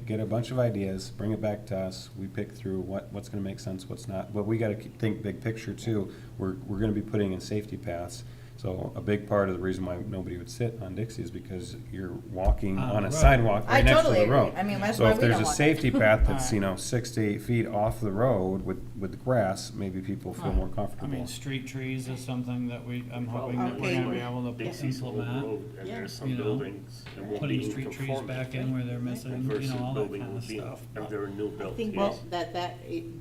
get a bunch of ideas, bring it back to us, we pick through what's gonna make sense, what's not. But we gotta think big picture too. We're gonna be putting in safety paths. So a big part of the reason why nobody would sit on Dixie is because you're walking On on the a road. sidewalk I right next to totally the agree. road. I mean, that's So why if we there's don't a want it. safety path that's, Alright. you know, 6 to 8 feet off the road with grass, maybe people feel more I comfortable. mean, street trees is something that I'm hoping Well, that we're okay. gonna be able to Dixie's old implement. road, and Yeah. there's some You know, buildings that won't Putting be in street trees conformity back in where they're missing, you versus know, all that building kind of would be, stuff. if they're new I built, think yes. that it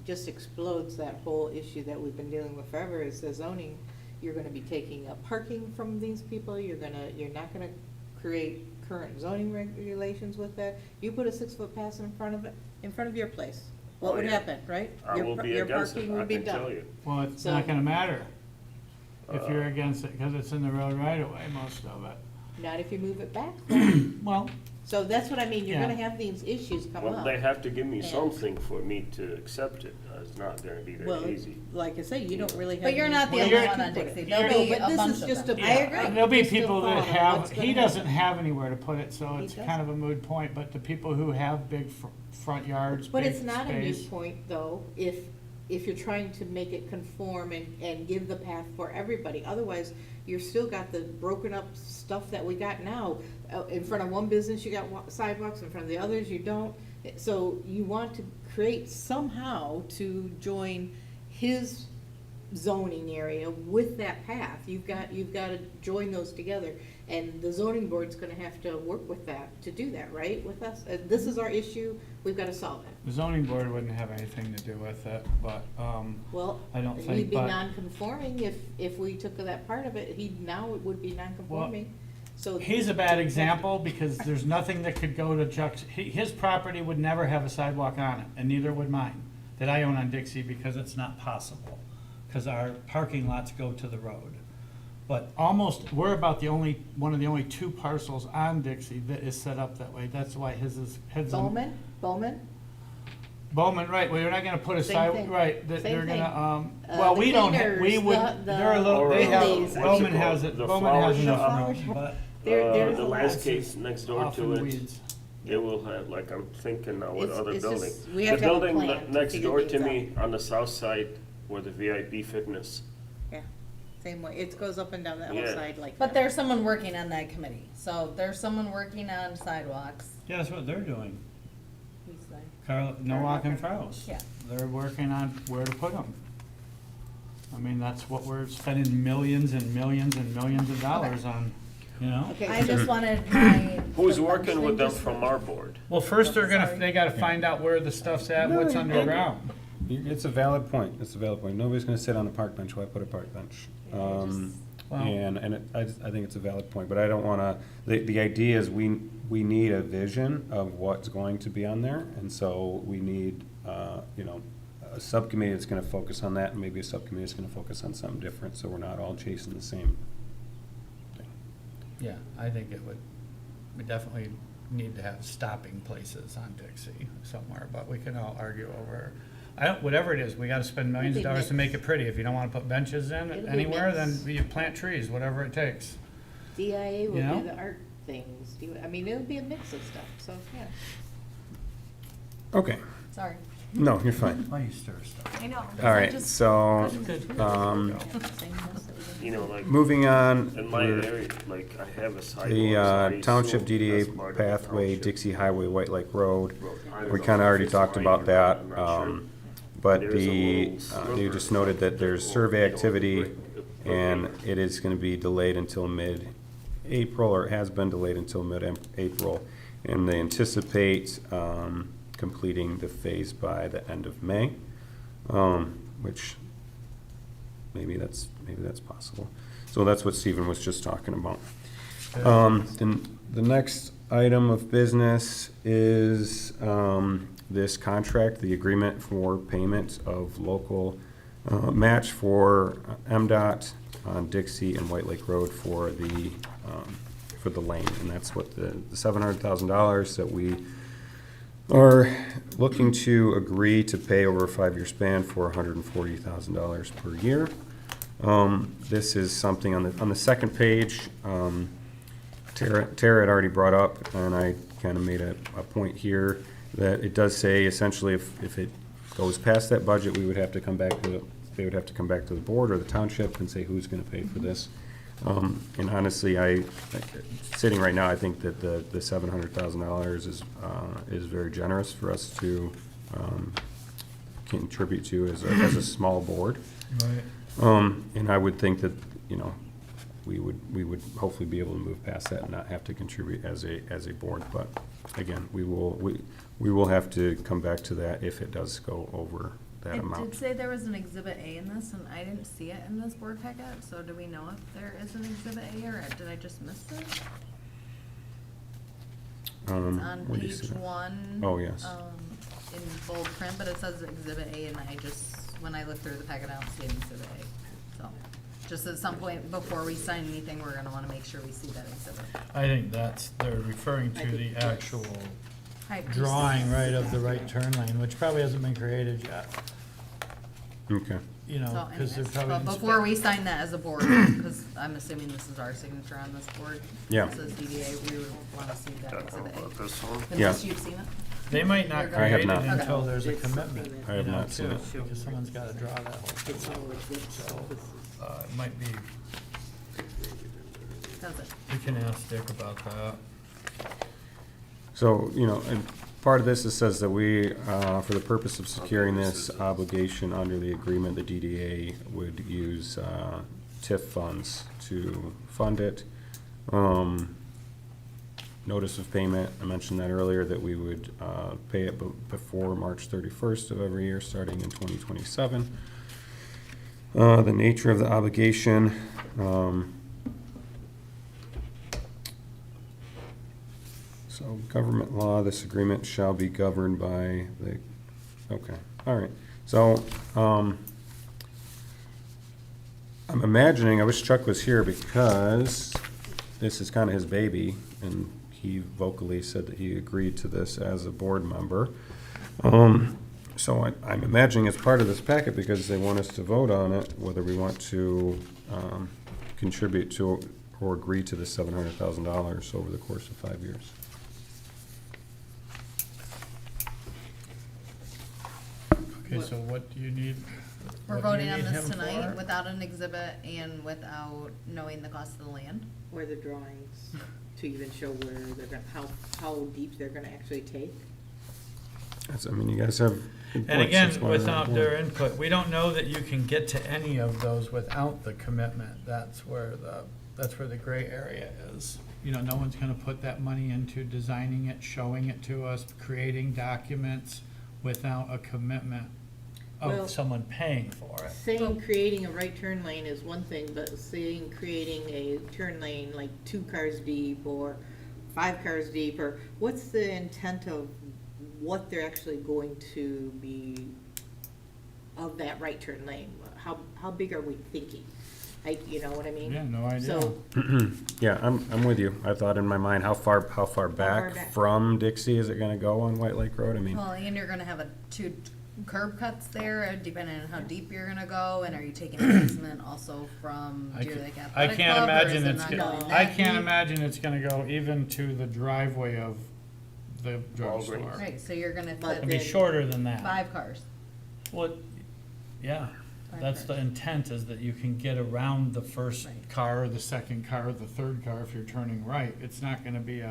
just explodes that whole issue that we've been dealing with forever, is the zoning. You're gonna be taking up parking from these people, you're not gonna create current zoning regulations with that. You put a 6-foot pass in front of your place, what Oh, would yeah. happen, right? I will be Your against it, parking I would be can tell done. you. Well, it's So- not gonna matter if you're against it, because it's in the road right away, most of it. Not if you move it back. Well, So that's what I mean, you're Yeah. gonna have these issues come Well, up. they have to give me And- something for me to accept it, it's not gonna be Well, very easy. like I say, you don't really have. But you're any not the place only to one on put Dixie, it. there'll No, be but a this bunch is of just them. a- I agree. there'll be Just a people that thought of have, what's he gonna doesn't happen. have anywhere to put it, so He it's doesn't. kind of a moot point, but the people who have big front yards, But big it's not a moot space. point, though, if you're trying to make it conform and give the path for everybody. Otherwise, you're still got the broken up stuff that we got now. In front of one business, you got sidewalks, in front of the others, you don't. So you want to create somehow to join his zoning area with that path. You've got to join those together. And the zoning board's gonna have to work with that, to do that, right, with us? This is our issue, we've gotta solve it. The zoning board wouldn't have anything to do with it, but, Well, I don't he'd think, be but- non-conforming if we took that part of it, now it would be non-conforming, so. he's a bad example, because there's nothing that could go to his property would never have a sidewalk on it, and neither would mine, that I own on Dixie, because it's not possible, because our parking lots go to the road. But we're about one of the only 2 parcels on Dixie that is set up that way, that's why his is. Bowman, right, well, you're not gonna put a Same sidewalk, thing. right, that Same they're thing. gonna, well, The we don't, cleaners, we would, the- they're a little, Or, they have, what's it Bowman called? has it, The Bowman flower has enough shop? room, but There's The a lot. landscapes next door often to it, weeds. they will have, like I'm thinking now with It's- other it's building. just- we have to have a plan to next figure door things to me on the south side or the VIP fitness. Yeah, same way. It goes up and down that whole Yeah. side like But that. there's someone working on that committee, so there's someone working on sidewalks. Yeah, that's what they're doing. Who's that? Carl, Nowak and Faust. Yeah. They're working on where to put them. I mean, that's what we're spending millions and millions and millions of dollars on, you know? Okay, I just wanted my. Who's working with them just- from our board? Well, first Sorry. they gotta find out where the stuff's at, what's underground. It's a valid point. It's a valid point. Nobody's gonna sit on a park bench. Why put a park bench? Well- I think it's a valid point, but I don't wanna, the idea is we need a vision of what's going to be on there. And so we need, you know, a subcommittee that's gonna focus on that, and maybe a subcommittee that's gonna focus on something different, so we're not all chasing the same thing. Yeah, I think we definitely need to have stopping places on Dixie somewhere, but we can all argue over. Whatever it is, we gotta spend millions of It'll be dollars to make it mixed. pretty. If you don't wanna put benches in It'll be anywhere, then mixed. you plant trees, whatever it takes. DIA will You know? do the art things. I mean, it'll be a mix of stuff, so, yeah. Okay, Sorry. no, you're fine. Why you stir stuff? I know. All right, so, You know, like, moving on. in my we're- area, like, I have a sidewalk. The Township DDA pathway, Dixie Highway, White Lake Road, we kinda already talked about that. But you just noted that there's survey activity, and it is gonna be delayed until mid-April, or it has been delayed until mid-April. And they anticipate completing the phase by the end of May, which maybe that's possible. So that's what Stephen was just talking about. Then the next item of business is this contract, the agreement for payment of local match for MDOT on Dixie and White Lake Road for the lane. And that's what the $700,000 that we are looking to agree to pay over a 5-year span for $140,000 per year. This is something on the second page, Tara had already brought up, and I kind of made a point here, that it does say essentially if it goes past that budget, we would have to come back to, they would have to come back to the board or the township and say who's gonna pay for this. And honestly, sitting right now, I think that the $700,000 is very generous for us to contribute to as a small board. Right. And I would think that, you know, we would hopefully be able to move past that and not have to contribute as a board. But again, we will have to come back to that if it does go over that It amount. did say there was an exhibit A in this, and I didn't see it in this board packet, so do we know if there is an exhibit A, or did I just miss it? It's on Where do you page see that? 1. Oh, yes. In bold print, but it says exhibit A, and I just, when I look through the packet, I don't see an exhibit A. So, just at some point before we sign anything, we're gonna wanna make sure we see that exhibit. I think they're referring I to think the yes. actual Hi, drawing, right, of the right turn lane, which probably hasn't been created yet, Okay. you know, So because they're anyways, probably. but before we sign that as a board, because I'm assuming this is our signature on this board. Yeah. This is DDA, we would wanna see that Don't know exhibit about A. this one. Unless you've seen it. They might not I have create it not. until there's a It's commitment, something I have you know, not seen too, it. because someone's gotta draw that whole It's thing. all exhibits. So, it might be, That's it. we can ask Dick about that. So, you know, and part of this, it says that we, for the purpose of securing this obligation under the agreement, the DDA would use TIF funds to fund it. Notice of payment, I mentioned that earlier, that we would pay it before March 31st of every year, starting in 2027. The nature of the obligation, so government law, this agreement shall be governed by the, okay, all right. So, I'm imagining, I wish Chuck was here because this is kind of his baby, and he vocally said that he agreed to this as a board member. So I'm imagining it's part of this packet because they want us to vote on it, whether we want to contribute to or agree to the $700,000 over the course of 5 years. Okay, so what do you need? We're What do you voting on need this him tonight for? without an exhibit and without knowing the cost of the land. Or the drawings to even show where they're gonna, how deep they're gonna actually take. That's, I mean, you guys have good And points. again, That's why we're on without board. their input, we don't know that you can get to any of those without the commitment. That's where the gray area is. You know, no one's gonna put that money into designing it, showing it to us, creating documents without a commitment Well- of someone paying for it. Saying creating a right turn lane is one thing, but saying creating a turn lane like 2 cars deep or 5 cars deep, or what's the intent of what they're actually going to be of that right turn lane? How big are we thinking? You know what I mean? Yeah, no idea. So, Yeah, I'm with you. I thought in my mind, how far back back? from Dixie is it gonna go on White Lake Road? I mean, Well, and you're gonna have two curb cuts there, depending on how deep you're gonna go, and are you taking an easement also from I Deer ca- Lake I Athletic can't Club, or imagine is it it's, not go- going I that can't deep? imagine it's gonna go even to the driveway of the drugstore. Walgreens. Right, so you're gonna But It'd fit be then- shorter than that. 5 cars. Well, yeah, that's the intent, is that you can get around the first Right. car, the second car, the third car if you're turning right. It's not gonna be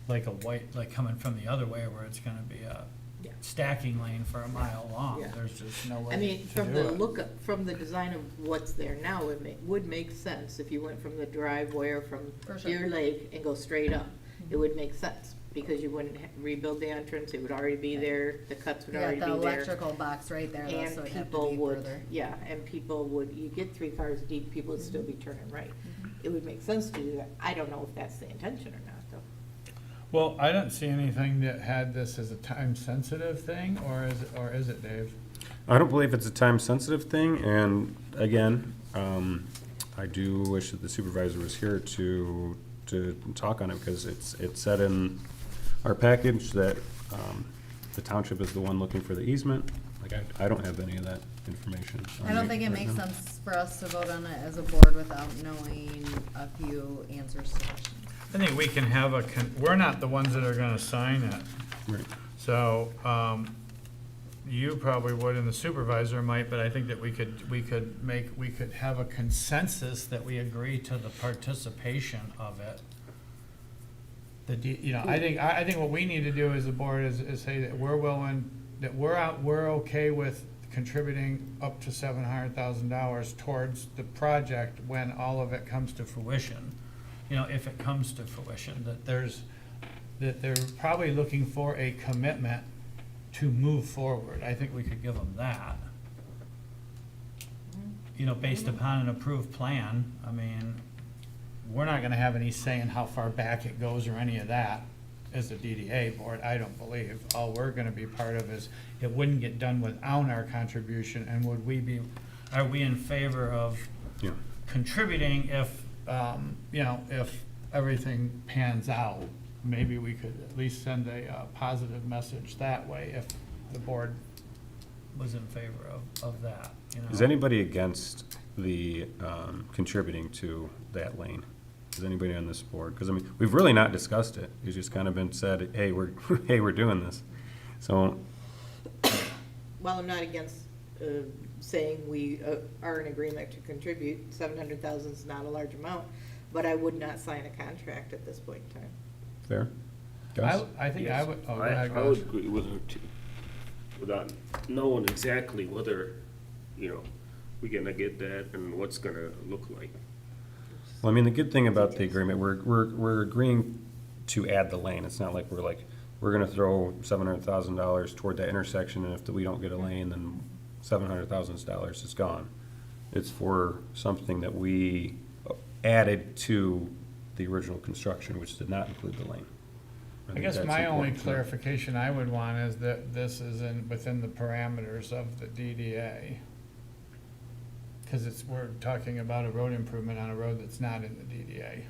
like coming from the other way where it's gonna be a Yeah. stacking lane for a mile long. Yeah. There's just no way I to mean, do from the it. look, from the design of what's there now, it would make sense if you went from the driveway or from For sure. Deer Lake and go straight up. It would make sense, because you wouldn't rebuild the entrance, it would already be there, the cuts would You already got be the there. electrical box right there, though, so And it'd have to people be would, further. yeah, and people would, you get 3 cars deep, people would still be turning right. It would make sense to do that. I don't know if that's the intention or not, though. Well, I don't see anything that had this as a time-sensitive thing, or is it, Dave? I don't believe it's a time-sensitive thing, and again, I do wish that the supervisor was here to talk on it, because it's said in our package that the township is the one looking for the easement. Like, I don't have any of that information. on I don't me think it right makes now. sense for us to vote on it as a board without knowing a few answers to questions. I think we can have we're not the ones that are gonna sign it. Right. So, you probably would and the supervisor might, but I think that we could have a consensus that we agree to the participation of it. I think what we need to do as a board is say that we're willing, that we're okay with contributing up to $700,000 towards the project when all of it comes to fruition. You know, if it comes to fruition, that they're probably looking for a commitment to move forward. I think we could give them that. You know, based upon an approved plan. I mean, we're not gonna have any say in how far back it goes or any of that as the DDA board, I don't believe. All we're gonna be part of is, it wouldn't get done without our contribution, and are we in favor of Yeah. contributing if, if everything pans out? Maybe we could at least send a positive message that way if the board was in favor of that, you know? Is anybody against the contributing to that lane? Is anybody on this board? Because, I mean, we've really not discussed it. It's just kind of been said, hey, we're doing this. So, Well, I'm not against saying we are in agreement to contribute. 700,000 is not a large amount, but I would not sign a contract at this point in time. fair? Gus? I think I would, oh, go I ahead, would Gus. agree with her too, without knowing exactly whether, we're gonna get that and what's gonna look like. Well, I mean, the good thing about the agreement, we're agreeing to add the lane. It's not like we're gonna throw $700,000 toward that intersection, and if we don't get a lane, then $700,000 is gone. It's for something that we added to the original construction, which did not include the lane. I think guess that's my only important to know. clarification I would want is that this is within the parameters of the DDA. Because we're talking about a road improvement on a road that's not in the DDA.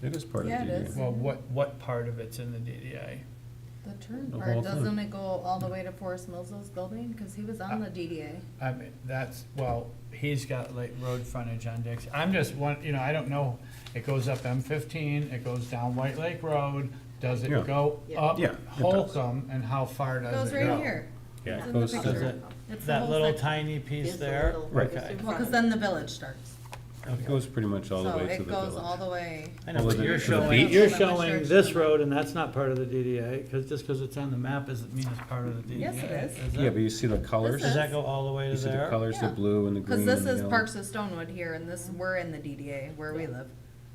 It is part of the Yeah, it DDA. is. Well, what part of it's in the DDA? The turn The part, whole thing. doesn't it go all the way to Forest Mills's building? Because he was on the DDA. I mean, he's got like road frontage on Dixie. I'm just I don't know, it goes up M15, it goes down White Lake Road, does it Yeah. go Yeah. up Yeah, it does. Holcomb, and how far does Goes it go? right here. Yeah, It's it in the goes- picture. Does it, It's the that whole little section. tiny piece Here's the there? little- Okay. Well, cause then the village starts. It goes pretty much all the So way to it the goes all village. the way. I know, Well, but the- you're to the showing, beach? you're Sure, showing sure. this road, and that's not part of the DDA, just because it's on the map doesn't mean it's part of the DDA. Yes, it is. Yeah, but you see the colors? This Does that go all the way You to see the there? colors, the Yeah. blue and the green Cause and this the is yellow? Parks of Stonewood here, and this, we're in the DDA, where we live.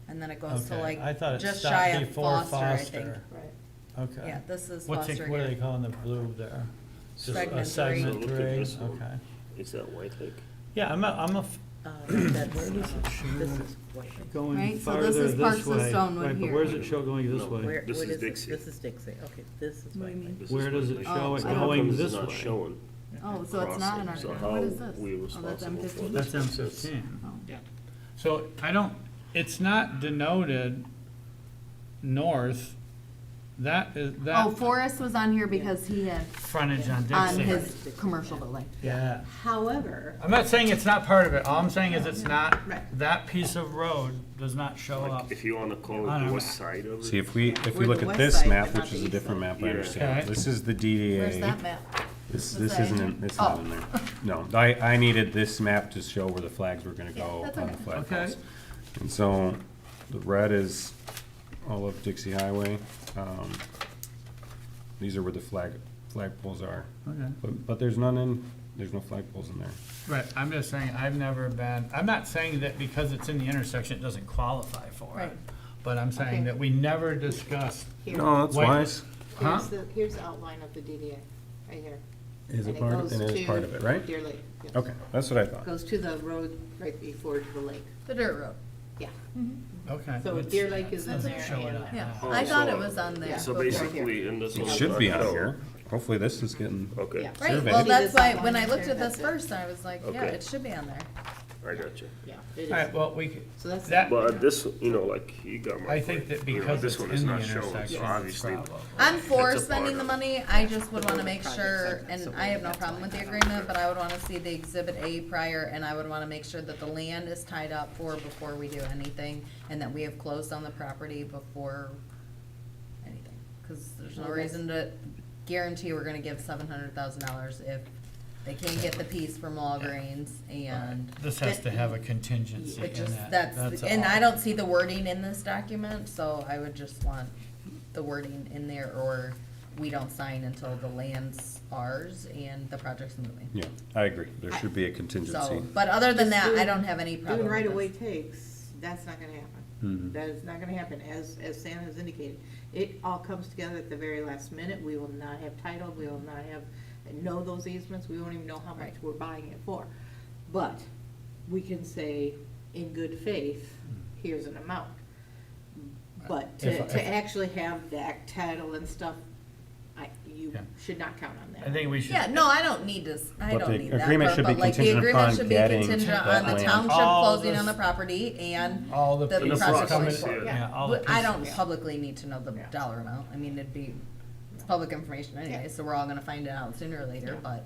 And then it goes to Okay, like, I thought it just stopped shy of before Foster, I think. Foster. Right. Okay. Yeah, this is What's Foster it, what are they here. calling the blue there? Just a Segment three. segment So look at three, this one. okay. Is that White Lake? Yeah, That's, this is what, going Right, so farther this is Parks this of way. Stonewood Right, but here. where's it show going this No. way? where, This what is is it? Dixie. This is Dixie, okay, this is What do you White mean? This Where is does White it Lake. show it So How going come this not way? showing? Oh, so it's not in our, So what how is this? we Oh, that's responsible for M15. this? That's Since- M15. Oh. So I don't, it's not denoted north, that is, Oh, that Forrest was on here because he had frontage on on Dixie. his commercial building. Yeah. However, I'm not saying it's not part of it, all I'm saying is it's not, Right. that piece of road does not show up. Like, if you wanna call On it our the west map. side of See, it, if we We're look the at west this side, map, but not which is the a east different side. map, I Yeah. understand. Okay. This is the DDA. Where's that map? This Does it say? isn't, it's Oh. not in there. No, I needed this map to show where the flags were gonna go that's on the okay. flagpoles. Okay. And so, the red is all of Dixie Highway. These are where the flagpoles are. Okay. But there's none in, there's no flagpoles in there. Right, I'm just saying, I've never been, I'm not saying that because it's in the intersection, it doesn't qualify for it. Right. But I'm saying Okay. that we never discussed, here, No, that's Wait. wise. huh? here's the outline of the DDA, right here. Is And it part, goes and it is to part of it, right? Deer Lake, yes. Okay, that's what I thought. Goes to the road right before the lake, The dirt road. yeah. Okay. So It's- Deer Lake is in doesn't there show it and on that. Yeah, that. Oh, I thought so- it was on there. so before here. basically, in this It one. should be on show. here. Hopefully this is getting, Okay, Yeah. Right, Survey. well, See that's this why, outline when I right looked there, at this that's it. first, I was like, yeah, Okay. it should be on there. I got you. Yeah, it All right, is. well, we, could- So that's. that, But this, you know, like, you got my I think point. that You know, because this it's one is in the not showing, intersection, so it's obviously. probably. I'm for It's a part spending the of it. money, I just would wanna make Project sure, segment, and so I have no that's problem why with the that's agreement, but I would wanna see the exhibit A prior, and I would wanna make sure that the land is tied up before we do anything, and that we have closed on the property before anything. Cause there's no Well, that's- reason to guarantee we're gonna give $700,000 if they can't get the piece from Walgreens, and This has to have a contingency it in just, that. that's, and all. I don't see the wording in this document, so I would just want the wording in there, or we don't sign until the land's ours and the project's moving. yeah, I agree. There should be a So, contingency. but other than Just that, I doing- don't have any problem Doing with right away this. takes, that's not gonna happen. Mhm. That is not gonna happen, as Sam has indicated. It all comes together at the very last minute. We will not have title, we will not know those easements, we won't even know how much Right. we're buying it for. But we can say, in good faith, here's an amount. But If- to actually have that title and stuff, you Yeah. should not count on that. I think we should. Yeah, no, I don't need this, I But don't the need that agreement part, should be but like, the contingent agreement upon should be getting contingent that on the land. township All closing this- on the property and All the the pieces project coming, going forward. yeah, all the But I don't pieces. publicly need to know the Yeah. dollar amount, I mean, it's public information anyway, so we're all gonna find it out sooner or later, Yeah. but,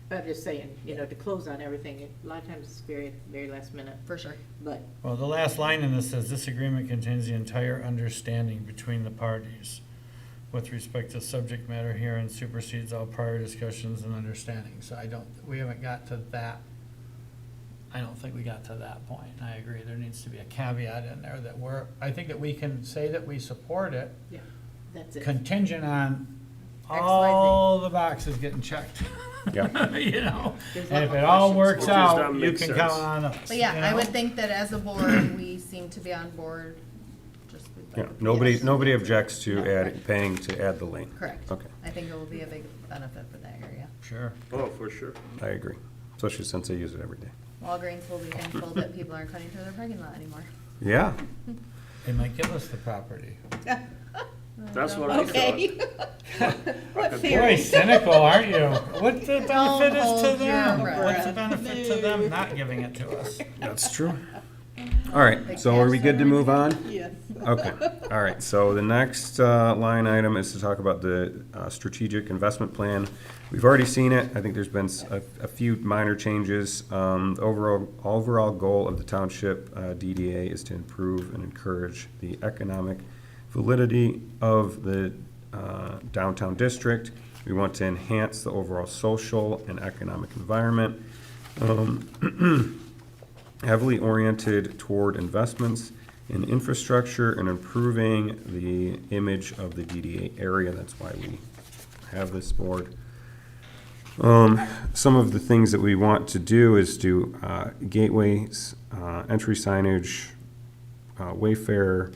But I'm just saying, to close on everything, a lot of times it's very last minute, for sure. but Well, the last line in this says, this agreement contains the entire understanding between the parties with respect to subject matter here and supersedes all prior discussions and understandings. So we haven't got to that. I don't think we got to that point. And I agree, there needs to be a caveat in there that I think that we can say that we support it yeah, that's it. contingent on XYZ. all the boxes getting checked. Yeah. You know, There's and if other it all questions. works Well, does that out, you make can sense? count on us. But yeah, you I know? would think that as a board, we seem to be on board, just. with Yeah, that. nobody objects to No, paying to add the lane. Correct. Okay, I think it will be a big benefit for that area. Sure. Oh, for sure. I agree, especially since I use it every day. Walgreens will be thankful that people aren't cutting through their parking lot anymore. Yeah, They might give us the property. That's what I thought. Okay. What Boy, theory? cynical, aren't you? What the Don't benefit is hold to your them? breath. What's the benefit to them not giving it to us? that's true. All right, so are we good to move on? Yes. Okay, all right, so the next line item is to talk about the strategic investment plan. We've already seen it, I think there's been a few minor changes. The overall goal of the township DDA is to improve and encourage the economic validity of the downtown district. We want to enhance the overall social and economic environment. Heavily oriented toward investments in infrastructure and improving the image of the DDA area. That's why we have this board. Some of the things that we want to do is do gateways, entry signage, wayfare,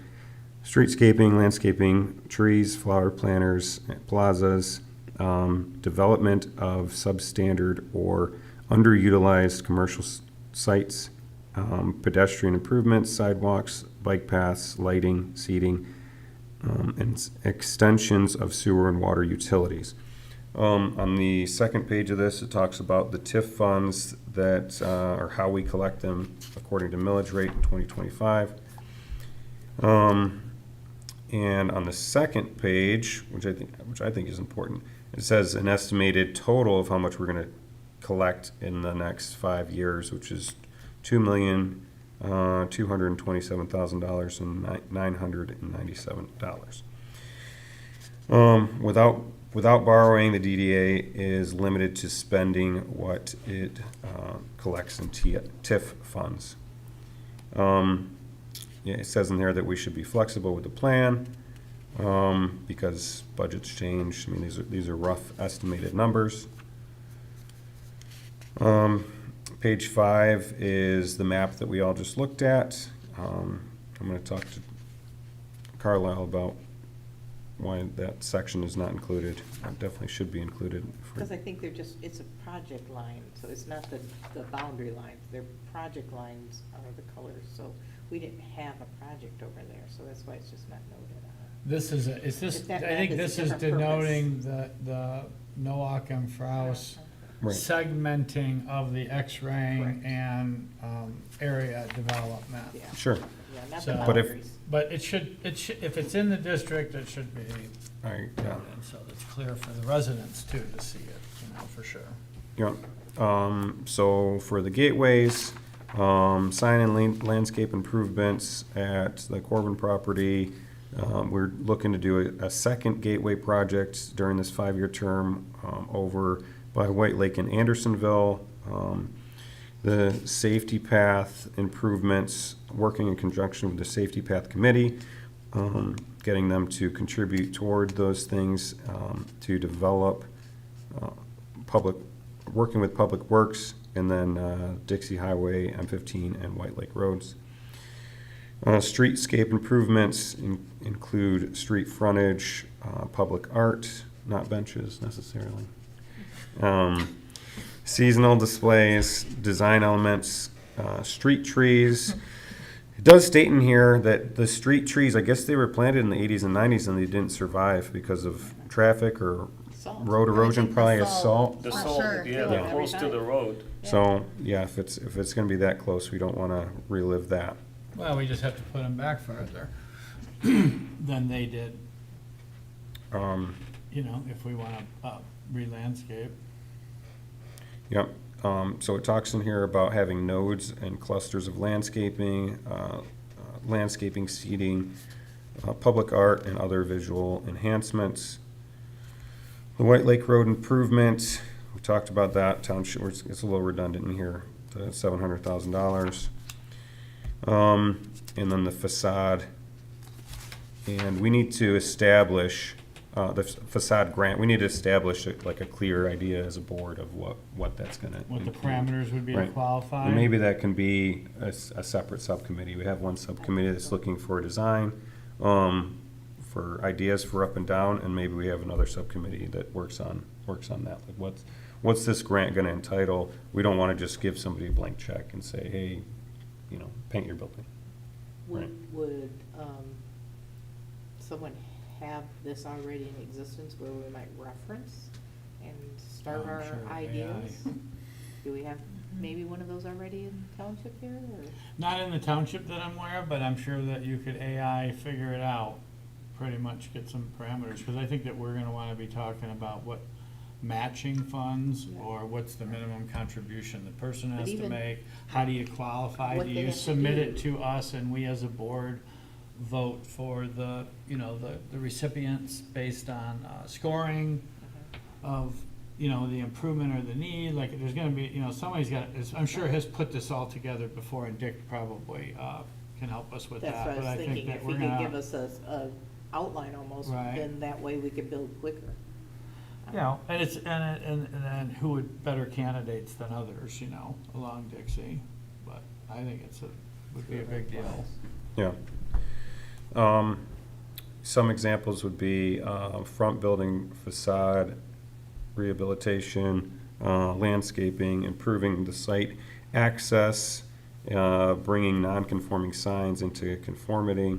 streetscaping, landscaping, trees, flower planters, plazas, development of substandard or underutilized commercial sites, pedestrian improvements, sidewalks, bike paths, lighting, seating, and extensions of sewer and water utilities. On the second page of this, it talks about the TIF funds that, or how we collect them according to millage rate in 2025. And on the second page, which I think is important, it says an estimated total of how much we're going to collect in the next 5 years, which is $2,227,000 and $997. Without borrowing, the DDA is limited to spending what it collects in TIF funds. It says in there that we should be flexible with the plan because budgets change. I mean, these are rough estimated numbers. Page 5 is the map that we all just looked at. I'm going to talk to Carlisle about why that section is not included. It definitely should be included. Because I think it's a project line, so it's not the boundary lines. Their project lines are the colors, so we didn't have a project over there, so that's why it's just not noted on it. This is, I think this is denoting the Noach and Fraus Right. segmenting of the X-raying and area development. Yeah. Sure. Yeah, not So- the But if- boundaries. But it should, if it's in the district, it should be All right, yeah. noted, so it's clear for the residents too to see it, for sure. Yeah. So for the gateways, sign and landscape improvements at the Corbin property, we're looking to do a second gateway project during this 5-year term over by White Lake and Andersonville. The safety path improvements, working in conjunction with the safety path committee, getting them to contribute toward those things, to develop working with Public Works, and then Dixie Highway, M15, and White Lake Roads. Streetscape improvements include street frontage, public art, not benches necessarily. Seasonal displays, design elements, street trees. It does state in here that the street trees, I guess they were planted in the 80s and 90s and they didn't survive because of traffic or Salt. road erosion, think the probably as salt- salt. The For salt, sure. yeah, they're close to the road. So, yeah, if it's gonna be that close, we don't wanna relive that. Well, we just have to put them back further than they did, if we want to re-landscape. Yep, so it talks in here about having nodes and clusters of landscaping, landscaping, seating, public art, and other visual enhancements. The White Lake Road improvement, we talked about that, township, it's a little redundant in here, the $700,000. And then the facade, and we need to establish, the facade grant, we need to establish like a clear idea as a board of what that's gonna What the include. parameters would be to Right. qualify. And maybe that can be a separate subcommittee. We have one subcommittee that's looking for design, for ideas for up and down, and maybe we have another subcommittee that works on that. Like what's this grant gonna entitle? We don't wanna just give somebody a blank check and say, hey, paint your building. Right. Would someone have this already in existence where we might reference and start I'm our sure ideas? Do we have maybe one of those already in township here, or? Not in the township that I'm aware of, but I'm sure that you could AI figure it out, pretty much get some parameters, because I think that we're gonna wanna be talking about what matching funds, Yeah. or what's the minimum contribution the person But has to even make, how do you qualify, what do they you have to submit do. it to us, and we as a board vote for the recipients based on scoring, the improvement or the need, like, there's gonna be, somebody's got, I'm sure has put this all together before, and Dick probably, can help us with That's that, what but I I was think thinking, that if we're he could gonna. give us a outline almost, Right. then that way we could build quicker. And it's, and who would better candidates than others, along Dixie, but I think would be a big deal. Yeah. Some examples would be front building facade rehabilitation, landscaping, improving the site access, bringing non-conforming signs into conformity,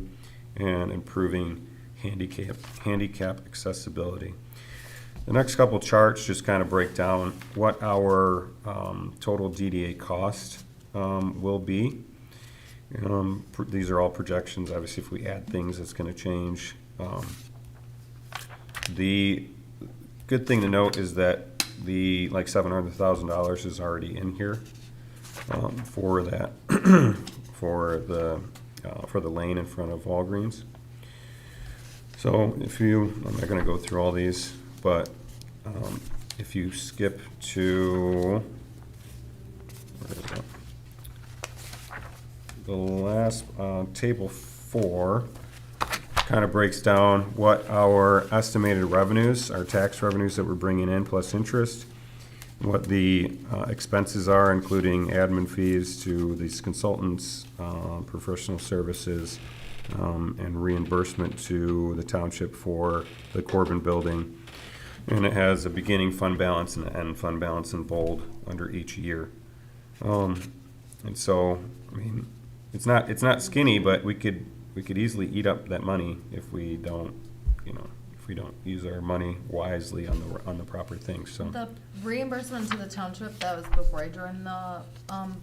and improving handicap accessibility. The next couple charts just kind of break down what our total DDA cost will be. These are all projections. Obviously, if we add things, it's going to change. The good thing to note is that the like $700,000 is already in here for that for the lane in front of Walgreens. So I'm not going to go through all these, but if you skip to where is it? The last table 4 kind of breaks down what our estimated revenues, our tax revenues that we're bringing in plus interest, what the expenses are, including admin fees to these consultants, professional services, and reimbursement to the township for the Corbin building. And it has a beginning fund balance and an end fund balance in bold under each year. And so, I mean, it's not skinny, but we could easily eat up that money if we don't use our money wisely on the proper things. So The reimbursement to the township, that was before I joined the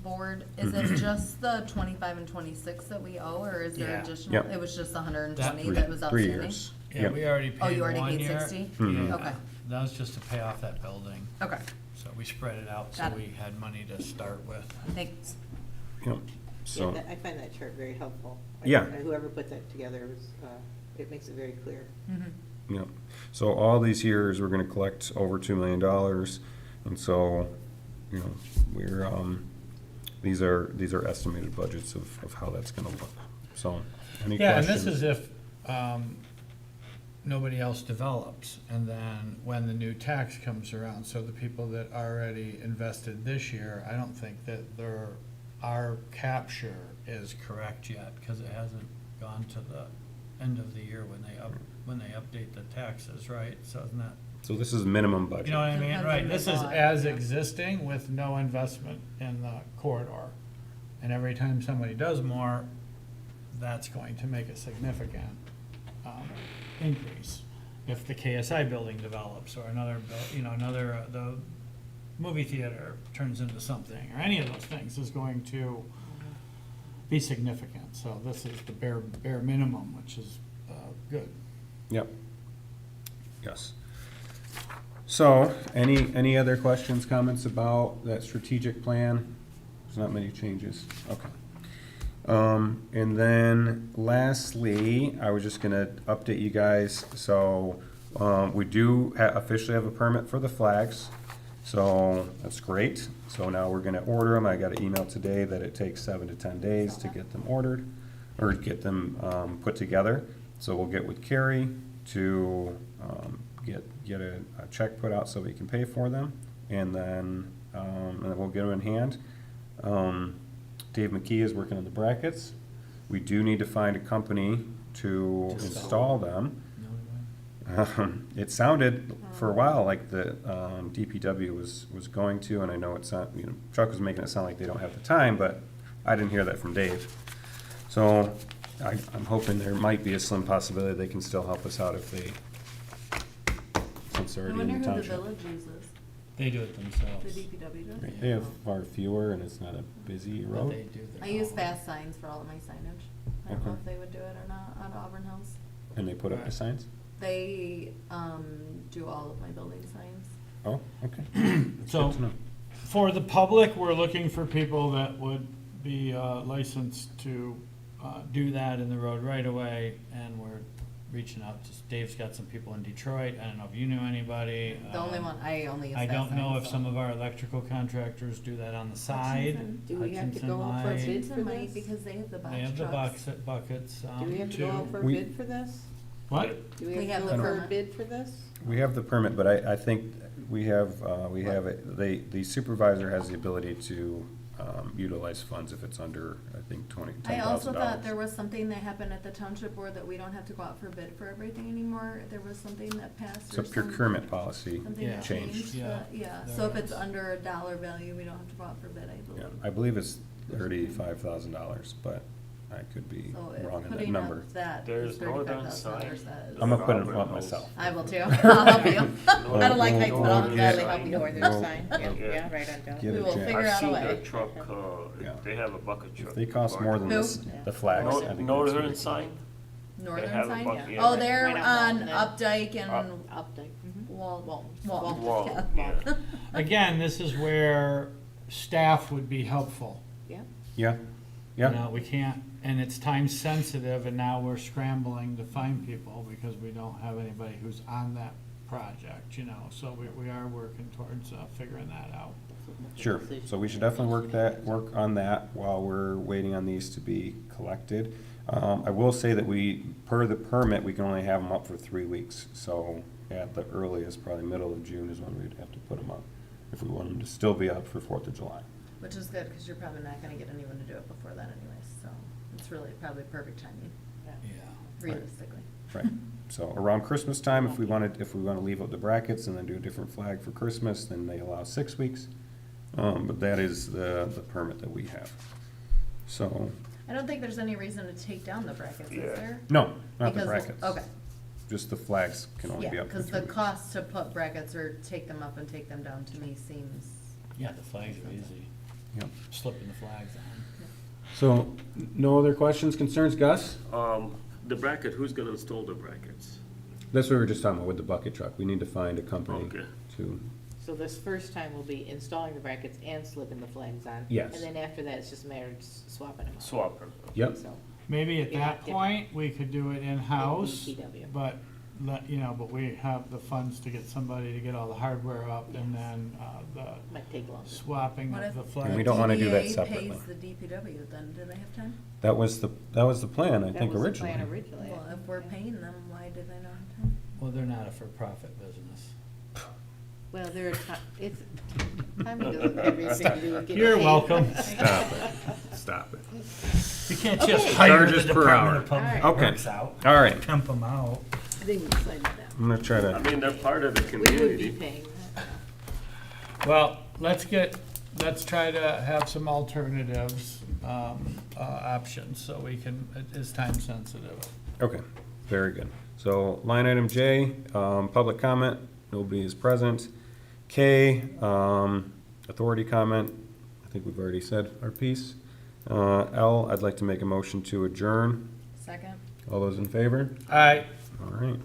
board, is it just the 25 and 26 that we owe, or is there Yeah. additional? Yep. It was just the 120 Three- that was 3 outstanding? years. Yeah, Yep. we already Oh, paid you already one paid year. 60? Mhm. Okay, That was just to pay off that building, okay, so we spread it out, so Got it. we had money to start with. thanks. Yep. So Yeah, I find that chart very helpful. Yeah. Whoever put that together was, it makes it very clear. Mm-hmm. Yep. So all these years, we're gonna collect over $2 million, and so, we're, these are estimated budgets of how that's gonna look. So, any Yeah, and questions? this is if nobody else develops, and then when the new tax comes around, so the people that already invested this year, I don't think that our capture is correct yet, because it hasn't gone to the end of the year when they update the taxes, right? So isn't that, So this is minimum budget. you know what I mean? Depends Right, on this the is lot, as yeah. existing with no investment in the corridor. And every time somebody does more, that's going to make a significant increase. If the KSI building develops, or the movie theater turns into something, or any of those things is going to be significant. So this is the bare minimum, which is good. Yep. Yes. So, any other questions, comments about that strategic plan? There's not many changes. Okay. And then lastly, I was just gonna update you guys. So, we do officially have a permit for the flags. So that's great. So now we're gonna order them. I got an email today that it takes 7 to 10 days to get them ordered, or get them put together. So we'll get with Carrie to get a check put out so we can pay for them, and then we'll get them in hand. Dave McKee is working on the brackets. We do need to find a company to install them. It sounded for a while like the DPW was going to, and I know it's not, Chuck was making it sound like they don't have the time, but I didn't hear that from Dave. So I'm hoping there might be a slim possibility they can still help us out if they, since they're I already wonder in who the the township. village uses, They do it the themselves. DPW does? Right. They have far fewer, and it's not a busy But road. they do their I use own. fast signs for all of my signage. I don't know Okay. if they would do it or not on Auburn Hills. And they put up the signs? They do all of my building signs. Oh, okay. That's So- good to know. For the public, we're looking for people that would be licensed to do that in the road right away, and we're reaching out to, Dave's got some people in Detroit, I don't know if you knew anybody. The only one, I only use I that don't know sign, if so. some of our electrical contractors do that on the side. Do we have to Hutchinson go out for a might. bid for Hutchinson might, this? because they have the box They have the trucks. buckets, Do we have to go out for a We- bid for this? What? Do we We have have to the go for a permit. bid for this? We have the permit, but I think we have it, the supervisor has the ability to utilize funds if it's under, I think, I also thought $10,000. there was something that happened at the township board that we don't have to go out for bid for everything anymore. There was something that passed It's or a some. procurement policy Something Yeah. that changed. changed, Yeah. yeah, There so if it's was. under a dollar value, we don't have to go out for bid, I Yeah, believe. I believe it's $35,000, but I could be So wrong if in that putting number. up that There's is northern $35,000, sign. that is. I'm gonna put it Robert up knows. myself. I will too, I'll help you. I don't like heights, but I'll We'll gladly get- help you. Northern We'll- sign, yeah, right on down. Get We a will jack. figure out I've a seen way. their truck, Yeah. they have a bucket truck. If they cost more than Who? this, the flags. I think that's Northern ridiculous. sign? Northern have a sign? bucket, yeah. Oh, they're Right on on Walton. Updike and Updike. Wall. Wall, yeah. yeah. Again, this is where staff would be helpful. Yeah. Yeah, You yeah, know, we can't, and it's time sensitive, and now we're scrambling to find people because we don't have anybody who's on that project, you know, so we are working towards figuring that out. sure. So we should definitely work on that while we're waiting on these to be collected. I will say that per the permit, we can only have them up for 3 weeks. So at the earliest, probably middle of June is when we'd have to put them up, if we want them to still be up for 4th of July. Which is good, because you're probably not gonna get anyone to do it before that anyways, so it's really probably perfect timing, Yeah. realistically. Right. So around Christmas time, if we want to leave out the brackets and then do a different flag for Christmas, then they allow 6 weeks. But that is the permit that we have. So, I don't think there's any reason to take down the brackets, is Yeah. there? no, not the Because- brackets. Okay, Just the flags can only be yeah, up for because 3 the weeks. cost to put brackets or take them up and take them down to me seems, Yeah, the flags are easy, Yep. slipping the flags on. So, no other questions, concerns, Gus? The bracket, who's gonna install the brackets? That's what we were just talking about with the bucket truck. We need to find a company Okay. to, So this first time will be installing the brackets and slipping the flags on. Yes. And then after that, it's just a matter of swapping them out. Swap them. yep, So, Maybe at Yeah, that yeah. point, we could do it in-house, DPW. but, but we have the funds to get somebody to get all the hardware up, and then, the might take longer. swapping what of if the the flags. we don't wanna do that DDA separately. pays the DPW, then do they have time? that was the plan, I That think was the originally. plan originally. Well, if we're paying them, why do they not have time? Well, they're not a for-profit business. Well, there are it's, timing doesn't have anything to do with getting You're paid. welcome. Stop it, stop it. You can't Okay. just hire the Charges per Department hour. of Public Okay. Works out, All right, pimp them out. I think we decided that. I'm gonna try I to, mean, they're part of the We would be community. paying that. Well, let's try to have some alternatives, options, so we can, it is time sensitive. okay, very good. So line item J, public comment, nobody is present. K, authority comment, I think we've already said our piece. L, I'd like to make a motion to adjourn. Second? All those in favor? All right. All right.